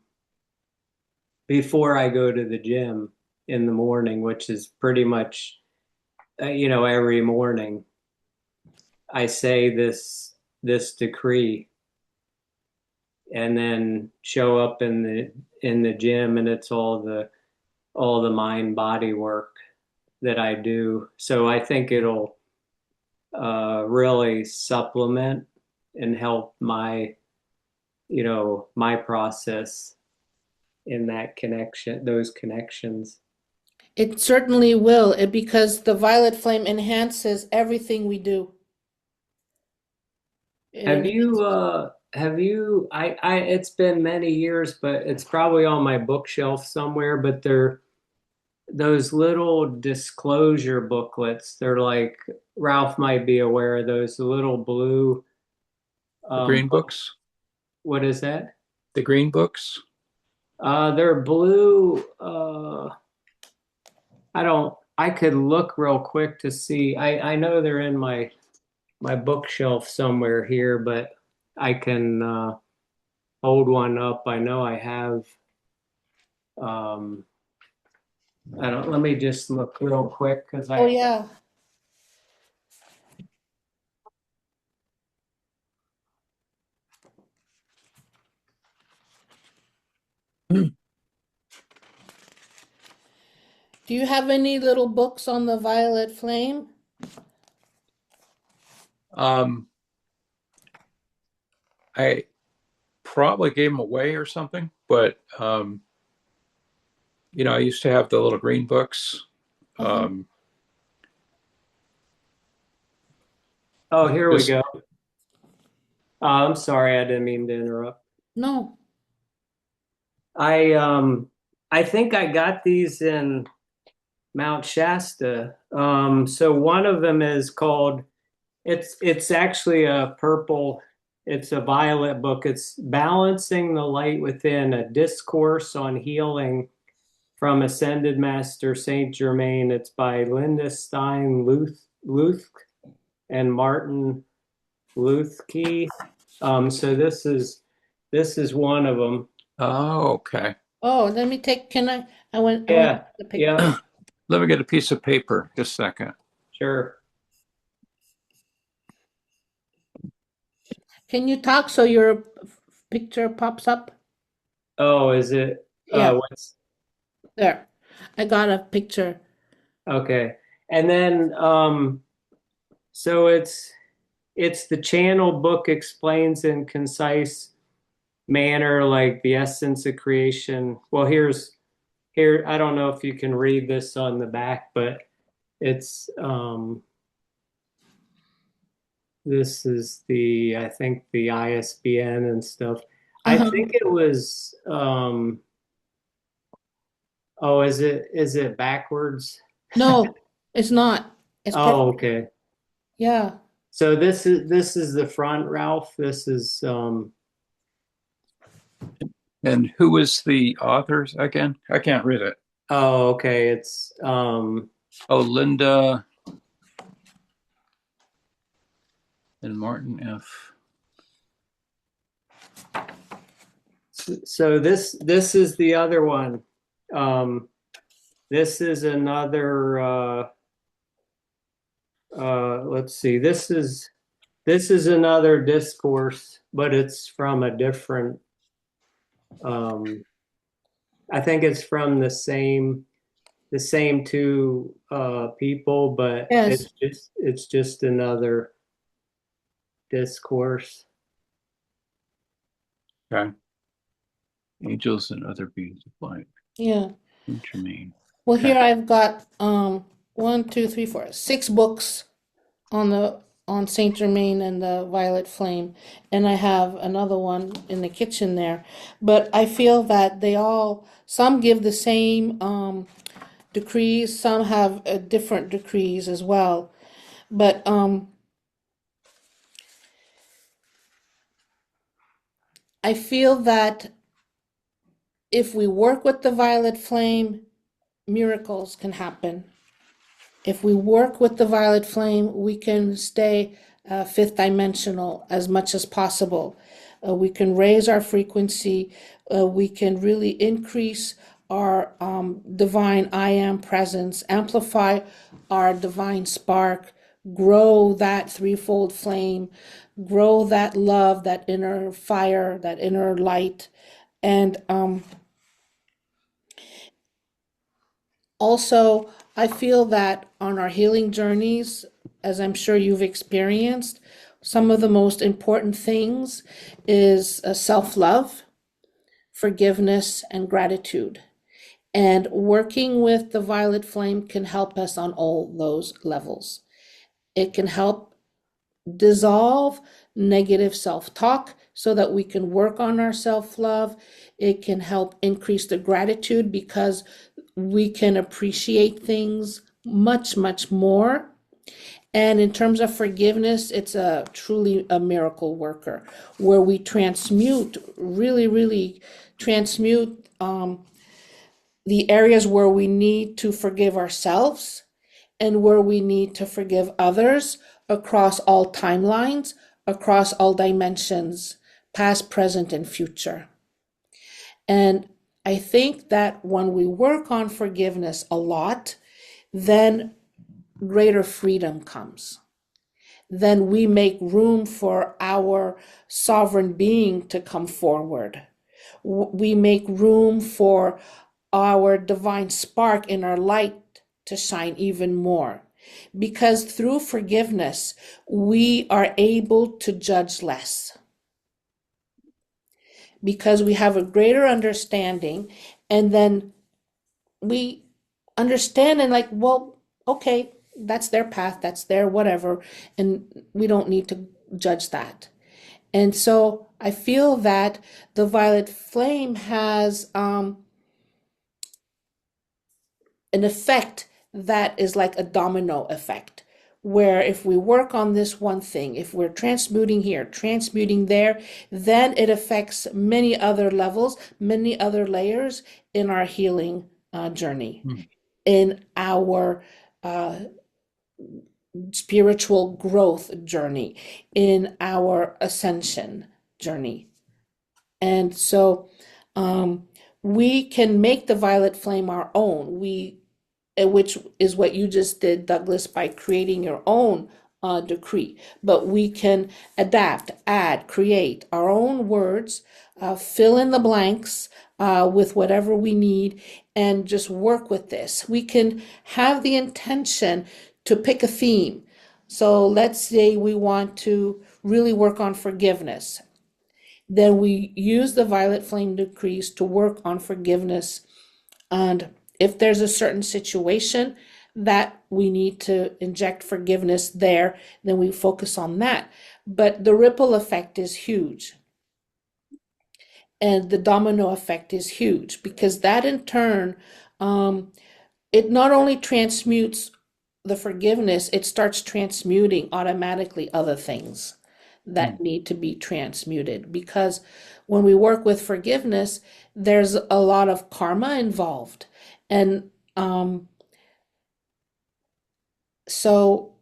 before I go to the gym in the morning, which is pretty much every morning, I say this decree, and then show up in the gym, and it's all the mind body work that I do. So I think it'll really supplement and help my my process in that connection, those connections. It certainly will, because the violet flame enhances everything we do. It Have you enhances. it's been many years, but it's probably on my bookshelf somewhere, but they're those little disclosure booklets. They're like, Ralph might be aware of those, the little blue The green book. books? What is that? The green books? They're blue. I could look real quick to see. I know they're in my bookshelf somewhere here, but I can hold one up. I know I have. Um, I don't. Let me just look real quick because Oh, I. yeah. Do you have any little books on the violet flame? Um, I probably gave them away or something, but I used to have the little green books. Uh-huh. Um, Oh, here we just go. I'm sorry, I didn't mean to interrupt. No. I I think I got these in Mount Shasta. So one of them is called, it's actually a purple, it's a violet book. It's Balancing the Light Within, a discourse on healing from Ascended Master Saint Germain. It's by Linda Stein Luth and Martin Luthke. So this is one of them. Oh, okay. Oh, let me take, I want Yeah, the picture. yeah, Let me get a piece of paper. Just a second. sure. Can you talk so your picture pops up? Oh, is it Yeah, what's there. I got a picture. okay. And then so it's the channel book explains in concise manner like the essence of creation. Well, here I don't know if you can read this on the back, but it's this is the I think the ISBN and stuff. I Uh-huh. think it was oh, is it backwards? No, it's not. It's Oh, perfect. okay. Yeah. So this is the front, Ralph. This is And who was the authors again? I can't read it. oh, okay. It's Oh, Linda and Martin F. so this is the other one. This is another let's see. This is another discourse, but it's from a different um I think it's from the same two people, but Yes. it's just another discourse. Okay. Angels and Other Beings of Light. Yeah. Saint Germain. Well, Okay. here I've got one, two, three, four, six books on the on Saint Germain and the Violet Flame, and I have another one in the kitchen there. But I feel that some give the same decrees, some have different decrees as well. But I feel that if we work with the Violet Flame, miracles can happen. If we work with the violet flame, we can stay fifth dimensional as much as possible. We can raise our frequency. We can really increase our divine I am presence, amplify our divine spark. grow that threefold flame, grow that love, that inner fire, that inner light. And also, I feel that on our healing journeys, as I'm sure you've experienced, some of the most important things is self-love, forgiveness, and gratitude. And working with the violet flame can help us on all those levels. It can help dissolve negative self-talk so that we can work on our self-love. It can help increase the gratitude because we can appreciate things much, much more. And in terms of forgiveness, it's a truly a miracle worker where we transmute, really, really transmute the areas where we need to forgive ourselves and where we need to forgive others across all timelines, across all dimensions, past, present, and future. And I think that when we work on forgiveness a lot, then greater freedom comes. Then we make room for our sovereign being to come forward. We make room for our divine spark in our light to shine even more. Because through forgiveness, we are able to judge less. Because we have a greater understanding, and then we understand and like, well, okay, that's their path, that's their whatever, and we don't need to judge that. And so I feel that the violet flame has an effect that is like a domino effect, where if we work on this one thing, if we're transmuting here, transmuting there, then it affects many other levels, many other layers in our healing journey, in our spiritual growth journey, in our ascension journey. And so we can make the violet flame our own. Which is what you just did, Douglas, by creating your own decree. But we can adapt, add, create our own words, fill in the blanks with whatever we need, and just work with this. We can have the intention to pick a theme. So let's say we want to really work on forgiveness. Then we use the violet flame decrees to work on forgiveness. And if there's a certain situation that we need to inject forgiveness there, then we focus on that. But the ripple effect is huge. And the domino effect is huge because that in turn, it not only transmutes the forgiveness, it starts transmuting automatically other things that need to be transmuted. Because when we work with forgiveness, there's a lot of karma involved. And so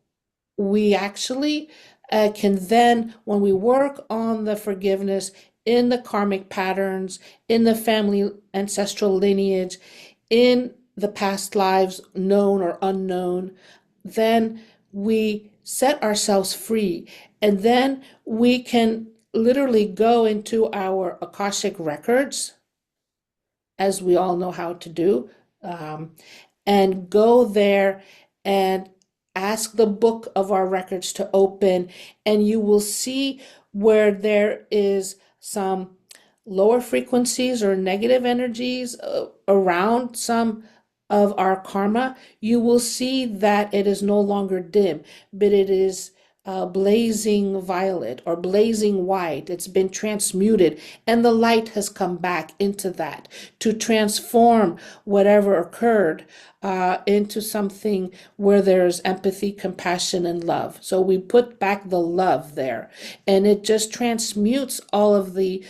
we actually can then, when we work on the forgiveness in the karmic patterns, in the family ancestral lineage, in the past lives, known or unknown, then we set ourselves free. And then we can literally go into our Akashic records, as we all know how to do, and go there and ask the book of our records to open, and you will see where there is some lower frequencies or negative energies around some of our karma. You will see that it is no longer dim, but it is blazing violet or blazing white. It's been transmuted, and the light has come back into that to transform whatever occurred into something where there's empathy, compassion, and love. So we put back the love there, and it just transmutes all of the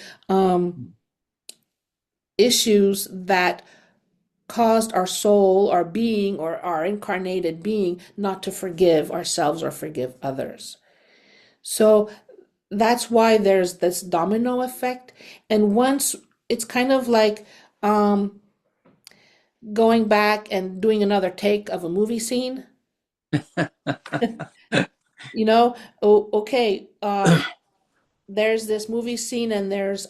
issues that caused our soul, our being, or our incarnated being not to forgive ourselves or forgive others. So that's why there's this domino effect. And once it's kind of like going back and doing another take of a movie scene. You know, okay, there's this movie scene and there's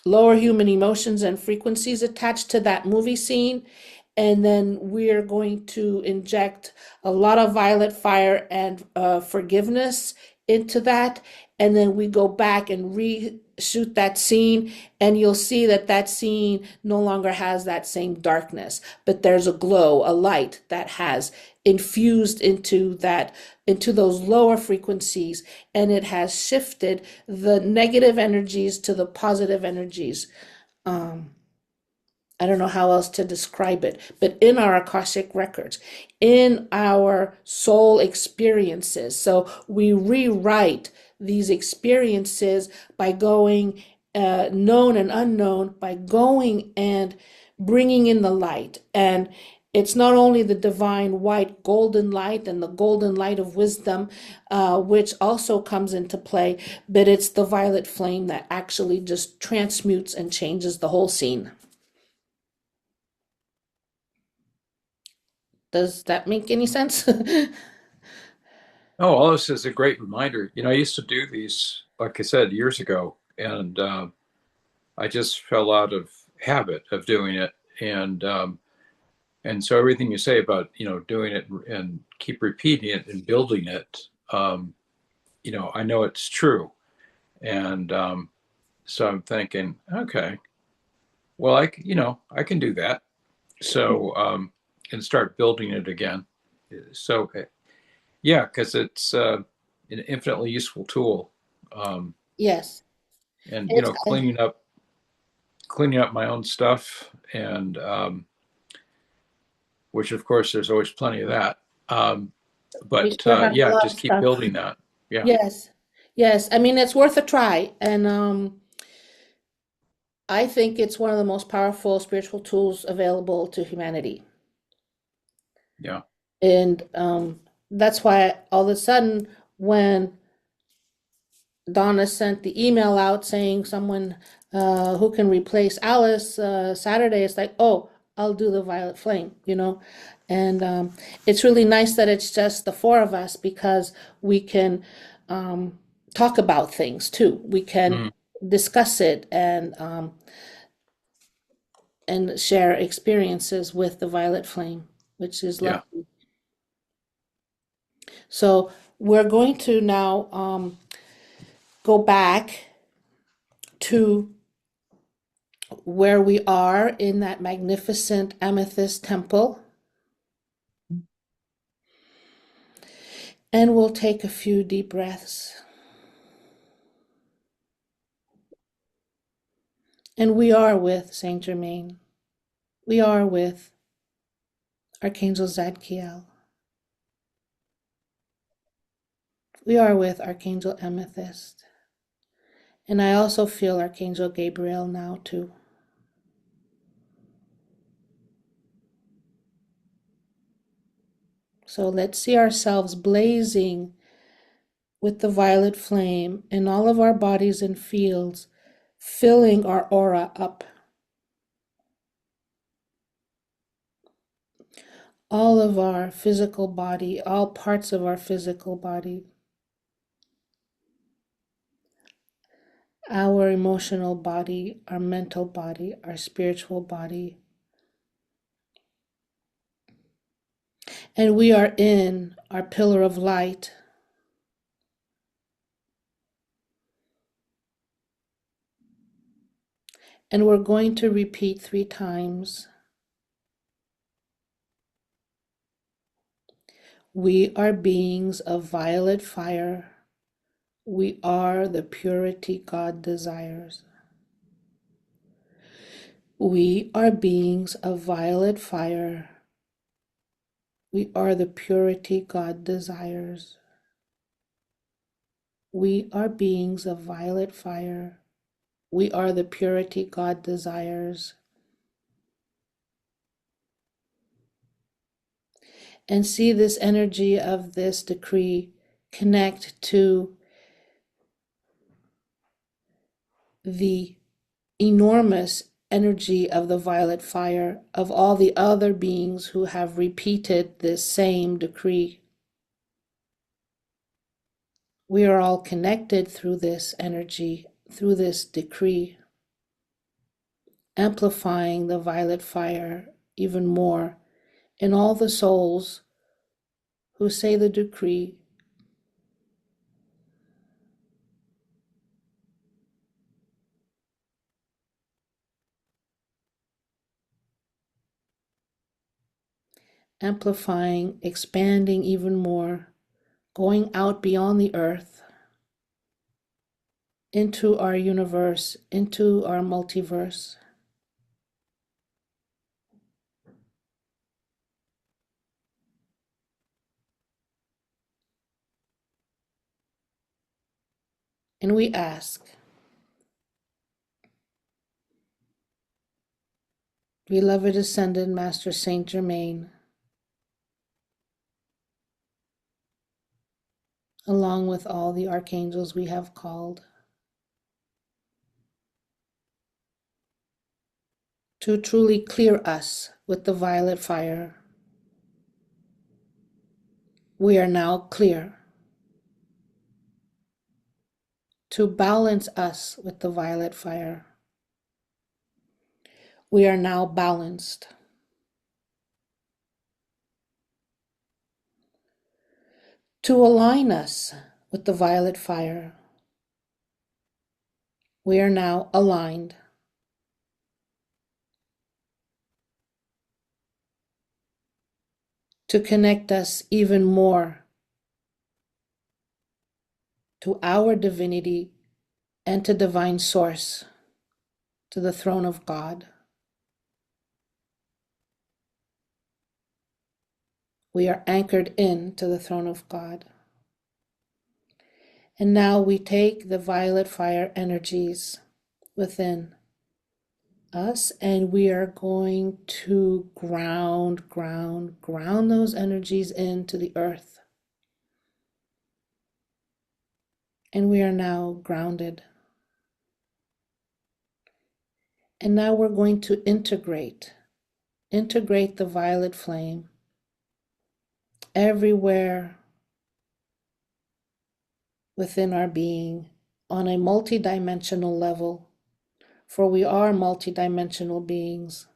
lower human emotions and frequencies attached to that movie scene. And then we're going to inject a lot of violet fire and forgiveness into that. And then we go back and reshoot that scene, and you'll see that that scene no longer has that same darkness, but there's a glow, a light that has infused into that, into those lower frequencies, and it has shifted the negative energies to the positive energies. Um, I don't know how else to describe it, but in our Akashic records, in our soul experiences. So we rewrite these experiences by going known and unknown, by going and bringing in the light. And it's not only the divine white golden light and the golden light of wisdom, which also comes into play, but it's the violet flame that actually just transmutes and changes the whole scene. Does that make any sense? Oh, all this is a great reminder. I used to do these, like I said, years ago, and I just fell out of habit of doing it. And so everything you say about doing it and keep repeating it and building it, I know it's true. And so I'm thinking, okay, well, I can do that. So and start building it again. So yeah, because it's an infinitely useful tool. Yes. And It's cleaning up my own stuff, and which of course there's always plenty of that. we But sure have a yeah, lot of just keep stuff. building that. Yeah, Yes. Yes. I mean, it's worth a try. And I think it's one of the most powerful spiritual tools available to humanity. yeah, And that's why all of a sudden, when Donna sent the email out saying someone who can replace Alice Saturday, it's like, oh, I'll do the Violet Flame, you know? And it's really nice that it's just the four of us because we can talk about things too. We can mm, discuss it and share experiences with the Violet Flame, which is yeah, lovely. So we're going to now go back to where we are in that magnificent amethyst temple. And we'll take a few deep breaths. And we are with Saint Germain. We are with Archangel Zadkiel. We are with Archangel Amethyst. And I also feel Archangel Gabriel now too. So let's see ourselves blazing with the violet flame in all of our bodies and fields, filling our aura up. All of our physical body, all parts of our physical body, our emotional body, our mental body, our spiritual body. And we are in our pillar of light. And we're going to repeat 3 times. We are beings of violet fire. We are the purity God desires. We are beings of violet fire. We are the purity God desires. We are beings of violet fire. We are the purity God desires. And see this energy of this decree connect to the enormous energy of the violet fire of all the other beings who have repeated this same decree. We are all connected through this energy, through this decree, amplifying the violet fire even more in all the souls who say the decree. Amplifying, expanding even more, going out beyond the earth, into our universe, into our multiverse. And we ask, beloved Ascended Master Saint Germain, along with all the archangels we have called, to truly clear us with the violet fire. We are now clear. To balance us with the violet fire. We are now balanced. To align us with the violet fire. We are now aligned. To connect us even more to our divinity and to divine source, to the throne of God. We are anchored in to the throne of God. And now we take the violet fire energies within us and we are going to ground those energies into the earth. And we are now grounded. And now we're going to integrate the violet flame everywhere within our being on a multidimensional level, for we are multidimensional beings.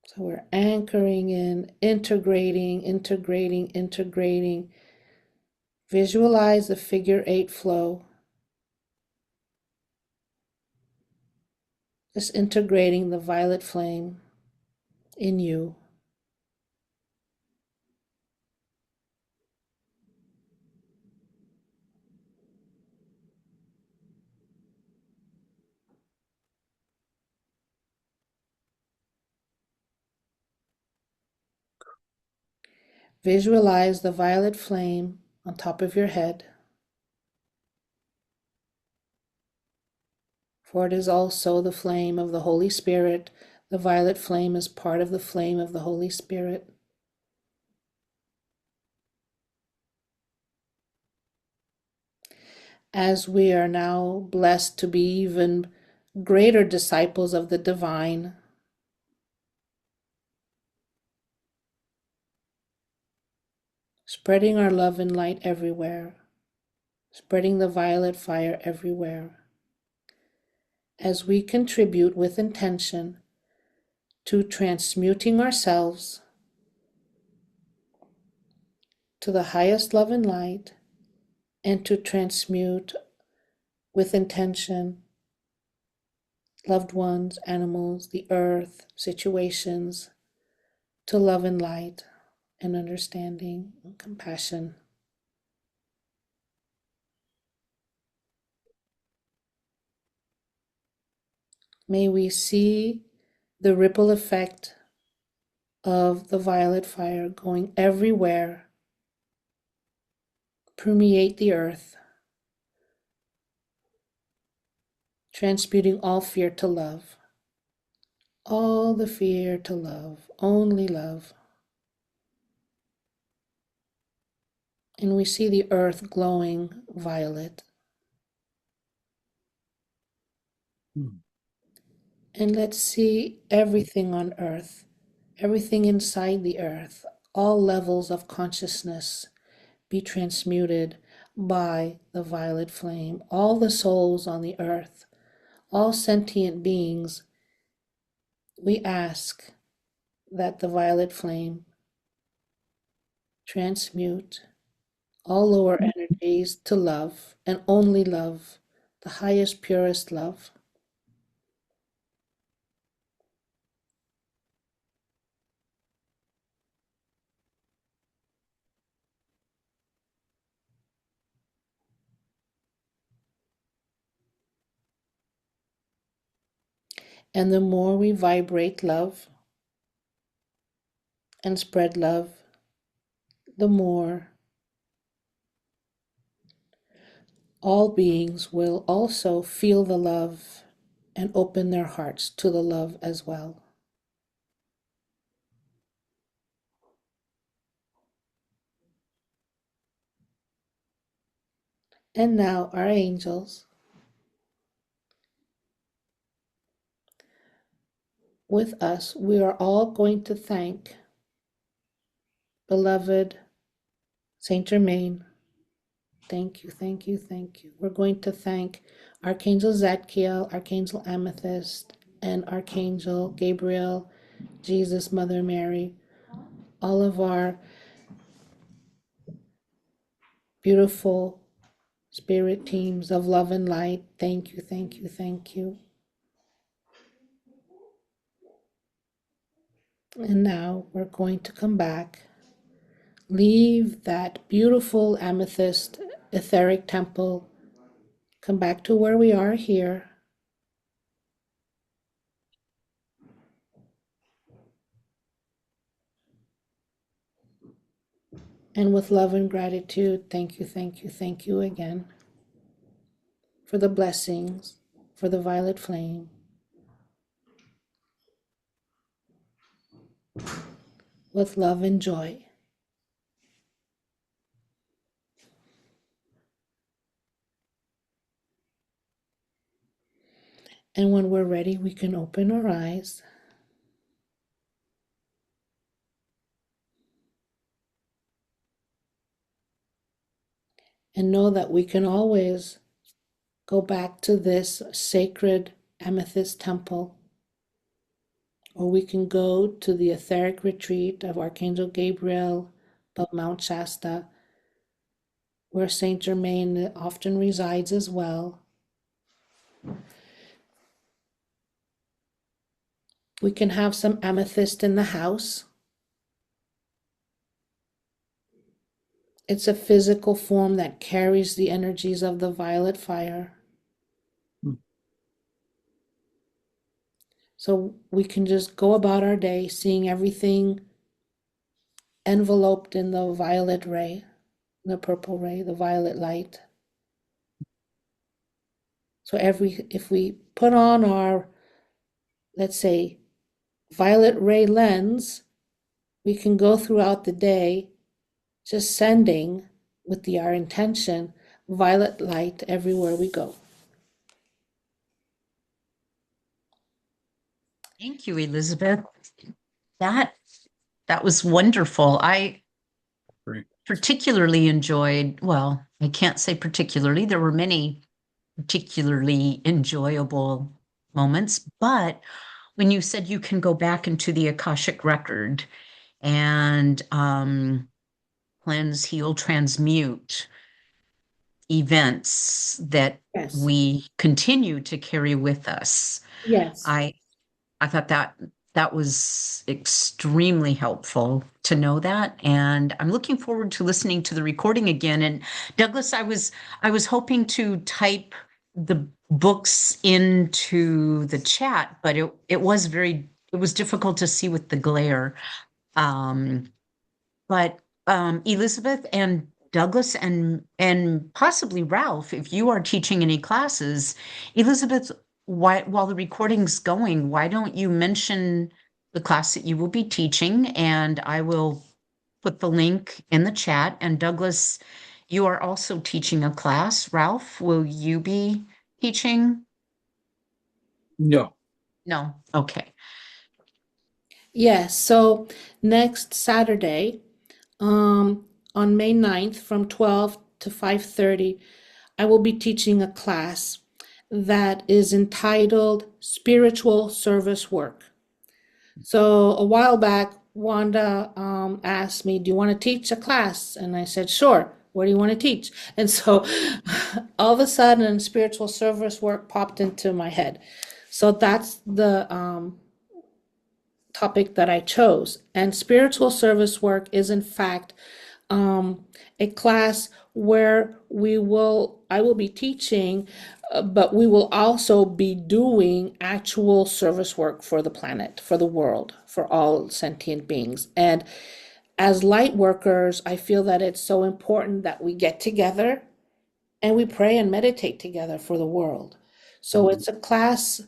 So we're anchoring in, integrating. Visualize the figure 8 flow. Just integrating the violet flame in you. Visualize the violet flame on top of your head, for it is also the flame of the Holy Spirit. The violet flame is part of the flame of the Holy Spirit. As we are now blessed to be even greater disciples of the divine, spreading our love and light everywhere, spreading the violet fire everywhere, as we contribute with intention to transmuting ourselves to the highest love and light, and to transmute with intention loved ones, animals, the earth, situations, to love and light and understanding and compassion. May we see the ripple effect of the violet fire going everywhere, permeate the earth, transmuting all fear to love, all the fear to love, only love. And we see the earth glowing violet. Hmm. And let's see everything on earth, everything inside the earth, all levels of consciousness be transmuted by the violet flame. All the souls on the earth, all sentient beings, we ask that the violet flame transmute all lower energies to love and only love, the highest, purest love. And the more we vibrate love and spread love, the more all beings will also feel the love and open their hearts to the love as well. And now, our angels, with us, we are all going to thank beloved Saint Germain. Thank you, thank you, thank you. We're going to thank Archangel Zadkiel, Archangel Amethyst, and Archangel Gabriel, Jesus, Mother Mary, all of our beautiful spirit teams of love and light. Thank you, thank you, thank you. And now we're going to come back, leave that beautiful amethyst etheric temple, come back to where we are here. And with love and gratitude, thank you, thank you, thank you again for the blessings, for the violet flame. With love and joy. And when we're ready, we can open our eyes. And know that we can always go back to this sacred amethyst temple, or we can go to the etheric retreat of Archangel Gabriel above Mount Shasta, where Saint Germain often resides as well. We can have some amethyst in the house. It's a physical form that carries the energies of the violet fire. Hmm. So we can just go about our day seeing everything enveloped in the violet ray, the purple ray, the violet light. So if we put on our, let's say, violet ray lens, we can go throughout the day just sending with our intention violet light everywhere we go. Thank you, Elizabeth. That was wonderful. I Great. particularly enjoyed, well, I can't say particularly, there were many particularly enjoyable moments, but when you said you can go back into the Akashic record and cleanse, heal, transmute events that Yes, we continue to carry with us, yes. I thought that was extremely helpful to know that, and I'm looking forward to listening to the recording again. And Douglas, I was hoping to type the books into the chat, but it was difficult to see with the glare. Um, but Elizabeth and Douglas and possibly Ralph, if you are teaching any classes, Elizabeth, while the recording's going, why don't you mention the class that you will be teaching, and I will put the link in the chat. And Douglas, you are also teaching a class. Ralph, will you be teaching? No. No. Okay. Yes, so next Saturday, on May 9th from 12 to 5:30, I will be teaching a class that is entitled Spiritual Service Work. So a while back, Wanda asked me, "Do you want to teach a class?" And I said, "Sure. What do you want to teach?" And so all of a sudden, spiritual service work popped into my head. So that's the topic that I chose. And spiritual service work is, in fact, a class where I will be teaching, but we will also be doing actual service work for the planet, for the world, for all sentient beings. And as light workers, I feel that it's so important that we get together and we pray and meditate together for the world. So it's a class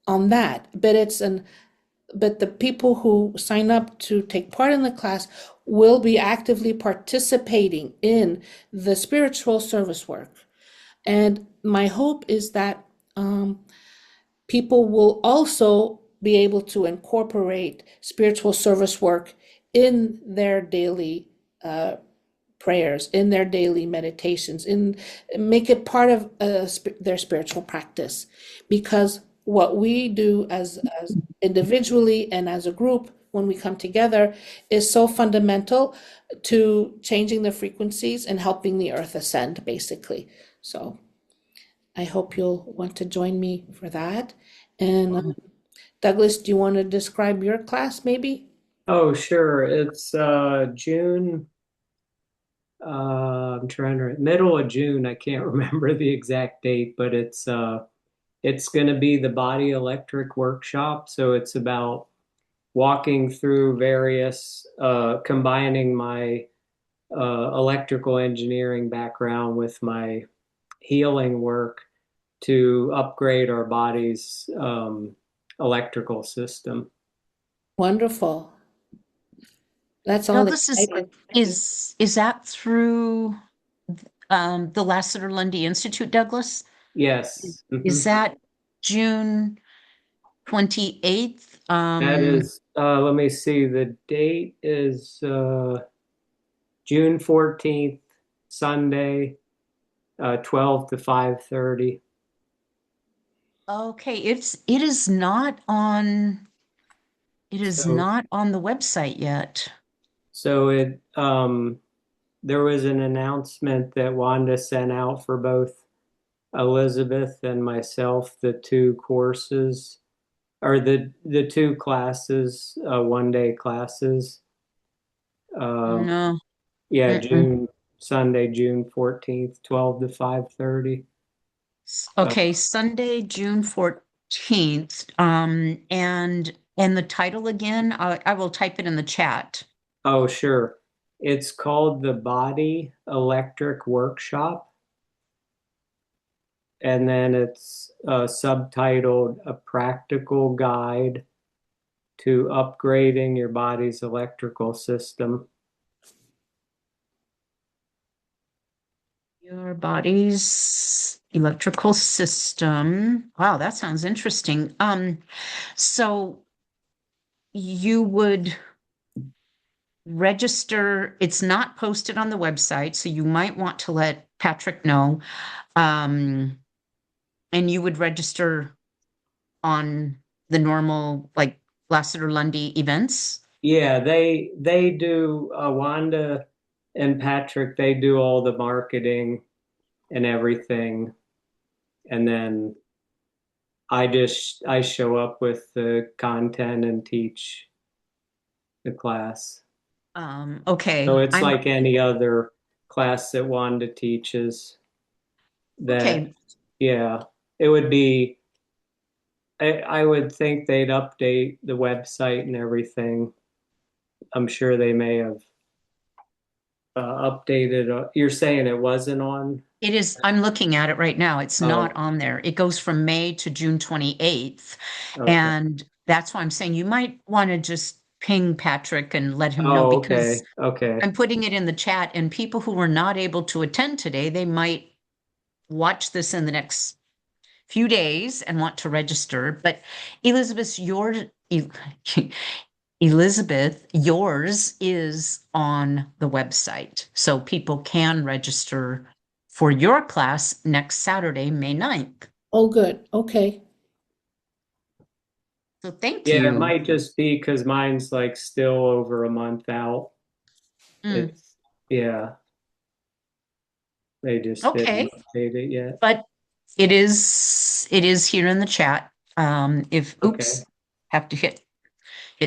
on that, but the people who sign up to take part in the class will be actively participating in the spiritual service work. And my hope is that people will also be able to incorporate spiritual service work in their daily prayers, in their daily meditations, and make it part of their spiritual practice. Because what we do as individually and as a group when we come together is so fundamental to changing the frequencies and helping the earth ascend, basically. So I hope you'll want to join me for that. And Douglas, do you want to describe your class maybe? Oh, sure. It's June. I'm trying to middle of June. I can't remember the exact date, but it's going to be the body electric workshop. So it's about walking through various, combining my electrical engineering background with my healing work to upgrade our body's electrical system. Wonderful. That's all Douglas, exciting. is that through the Lasseter Lundy Institute, Douglas? Yes. Is that June 28th? That is, let me see, the date is June 14th, Sunday, 12 to 5:30. Okay, it is not on So, the website yet. so there was an announcement that Wanda sent out for both Elizabeth and myself, the two courses or the two classes, 1 day classes. No. Yeah, Mm-mm. Sunday, June 14th, 12 to 5:30. Okay, Sunday, June 14th. And the title again, I will type it in the chat. Oh, sure. It's called the Body Electric Workshop. And then it's subtitled A Practical Guide to Upgrading Your Body's Electrical System. Your body's electrical system. Wow, that sounds interesting. So you would register, it's not posted on the website, so you might want to let Patrick know. And you would register on the normal, like Lasseter Lundy events. Yeah, they do Wanda and Patrick, they do all the marketing and everything. And then I show up with the content and teach the class. Okay. So it's like any other class that Wanda teaches that, Okay. yeah, it would be, I would think they'd update the website and everything. I'm sure they may have updated. You're saying it wasn't on? It is, I'm looking at it right now. It's not Oh, on there. It goes from May to June 28th. okay. And that's why I'm saying you might want to just ping Patrick and let him know, Oh, because okay. Okay. I'm putting it in the chat, and people who were not able to attend today, they might watch this in the next few days and want to register. But Elizabeth, Elizabeth, yours is on the website, so people can register for your class next Saturday, May 9th. Oh, good. Okay. So thank Yeah, you. it might just be because mine's like still over a month out. It's, yeah. They just Okay. didn't update it yet. But it is here in the chat. If Okay. oops, have to hit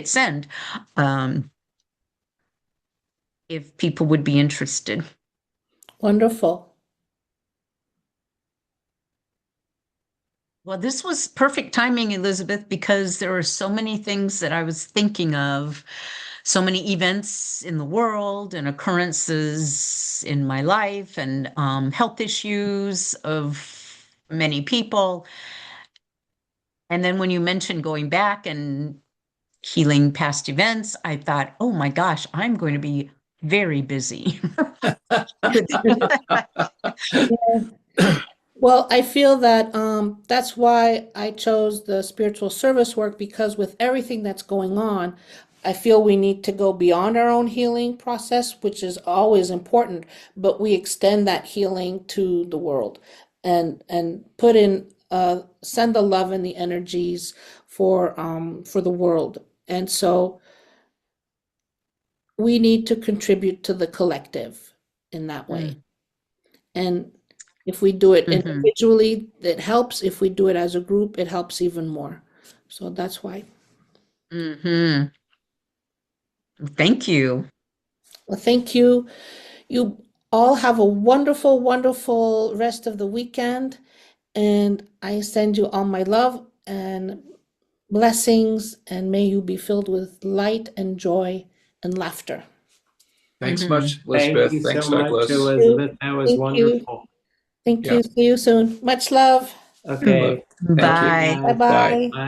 send. If people would be interested. Wonderful. Well, this was perfect timing, Elizabeth, because there are so many things that I was thinking of, so many events in the world and occurrences in my life, and health issues of many people. And then when you mentioned going back and healing past events, I thought, oh my gosh, I'm going to be very busy. Well, I feel that that's why I chose the spiritual service work, because with everything that's going on, I feel we need to go beyond our own healing process, which is always important, but we extend that healing to the world and put in send the love and the energies for the world. And so we need to contribute to the collective in that way. And if we do it individually, it helps. If we do it as a group, it helps even more. So that's why. Thank you. Well, thank you. You all have a wonderful, wonderful rest of the weekend. And I send you all my love and blessings. And may you be filled with light and joy and laughter. Thanks much, Elizabeth. Thank you Thanks, so much, Douglas. Elizabeth. That was Thank you. wonderful. Thank Yeah. you. See you soon. Much love. Okay. Thank you. Bye. Bye-bye. Bye.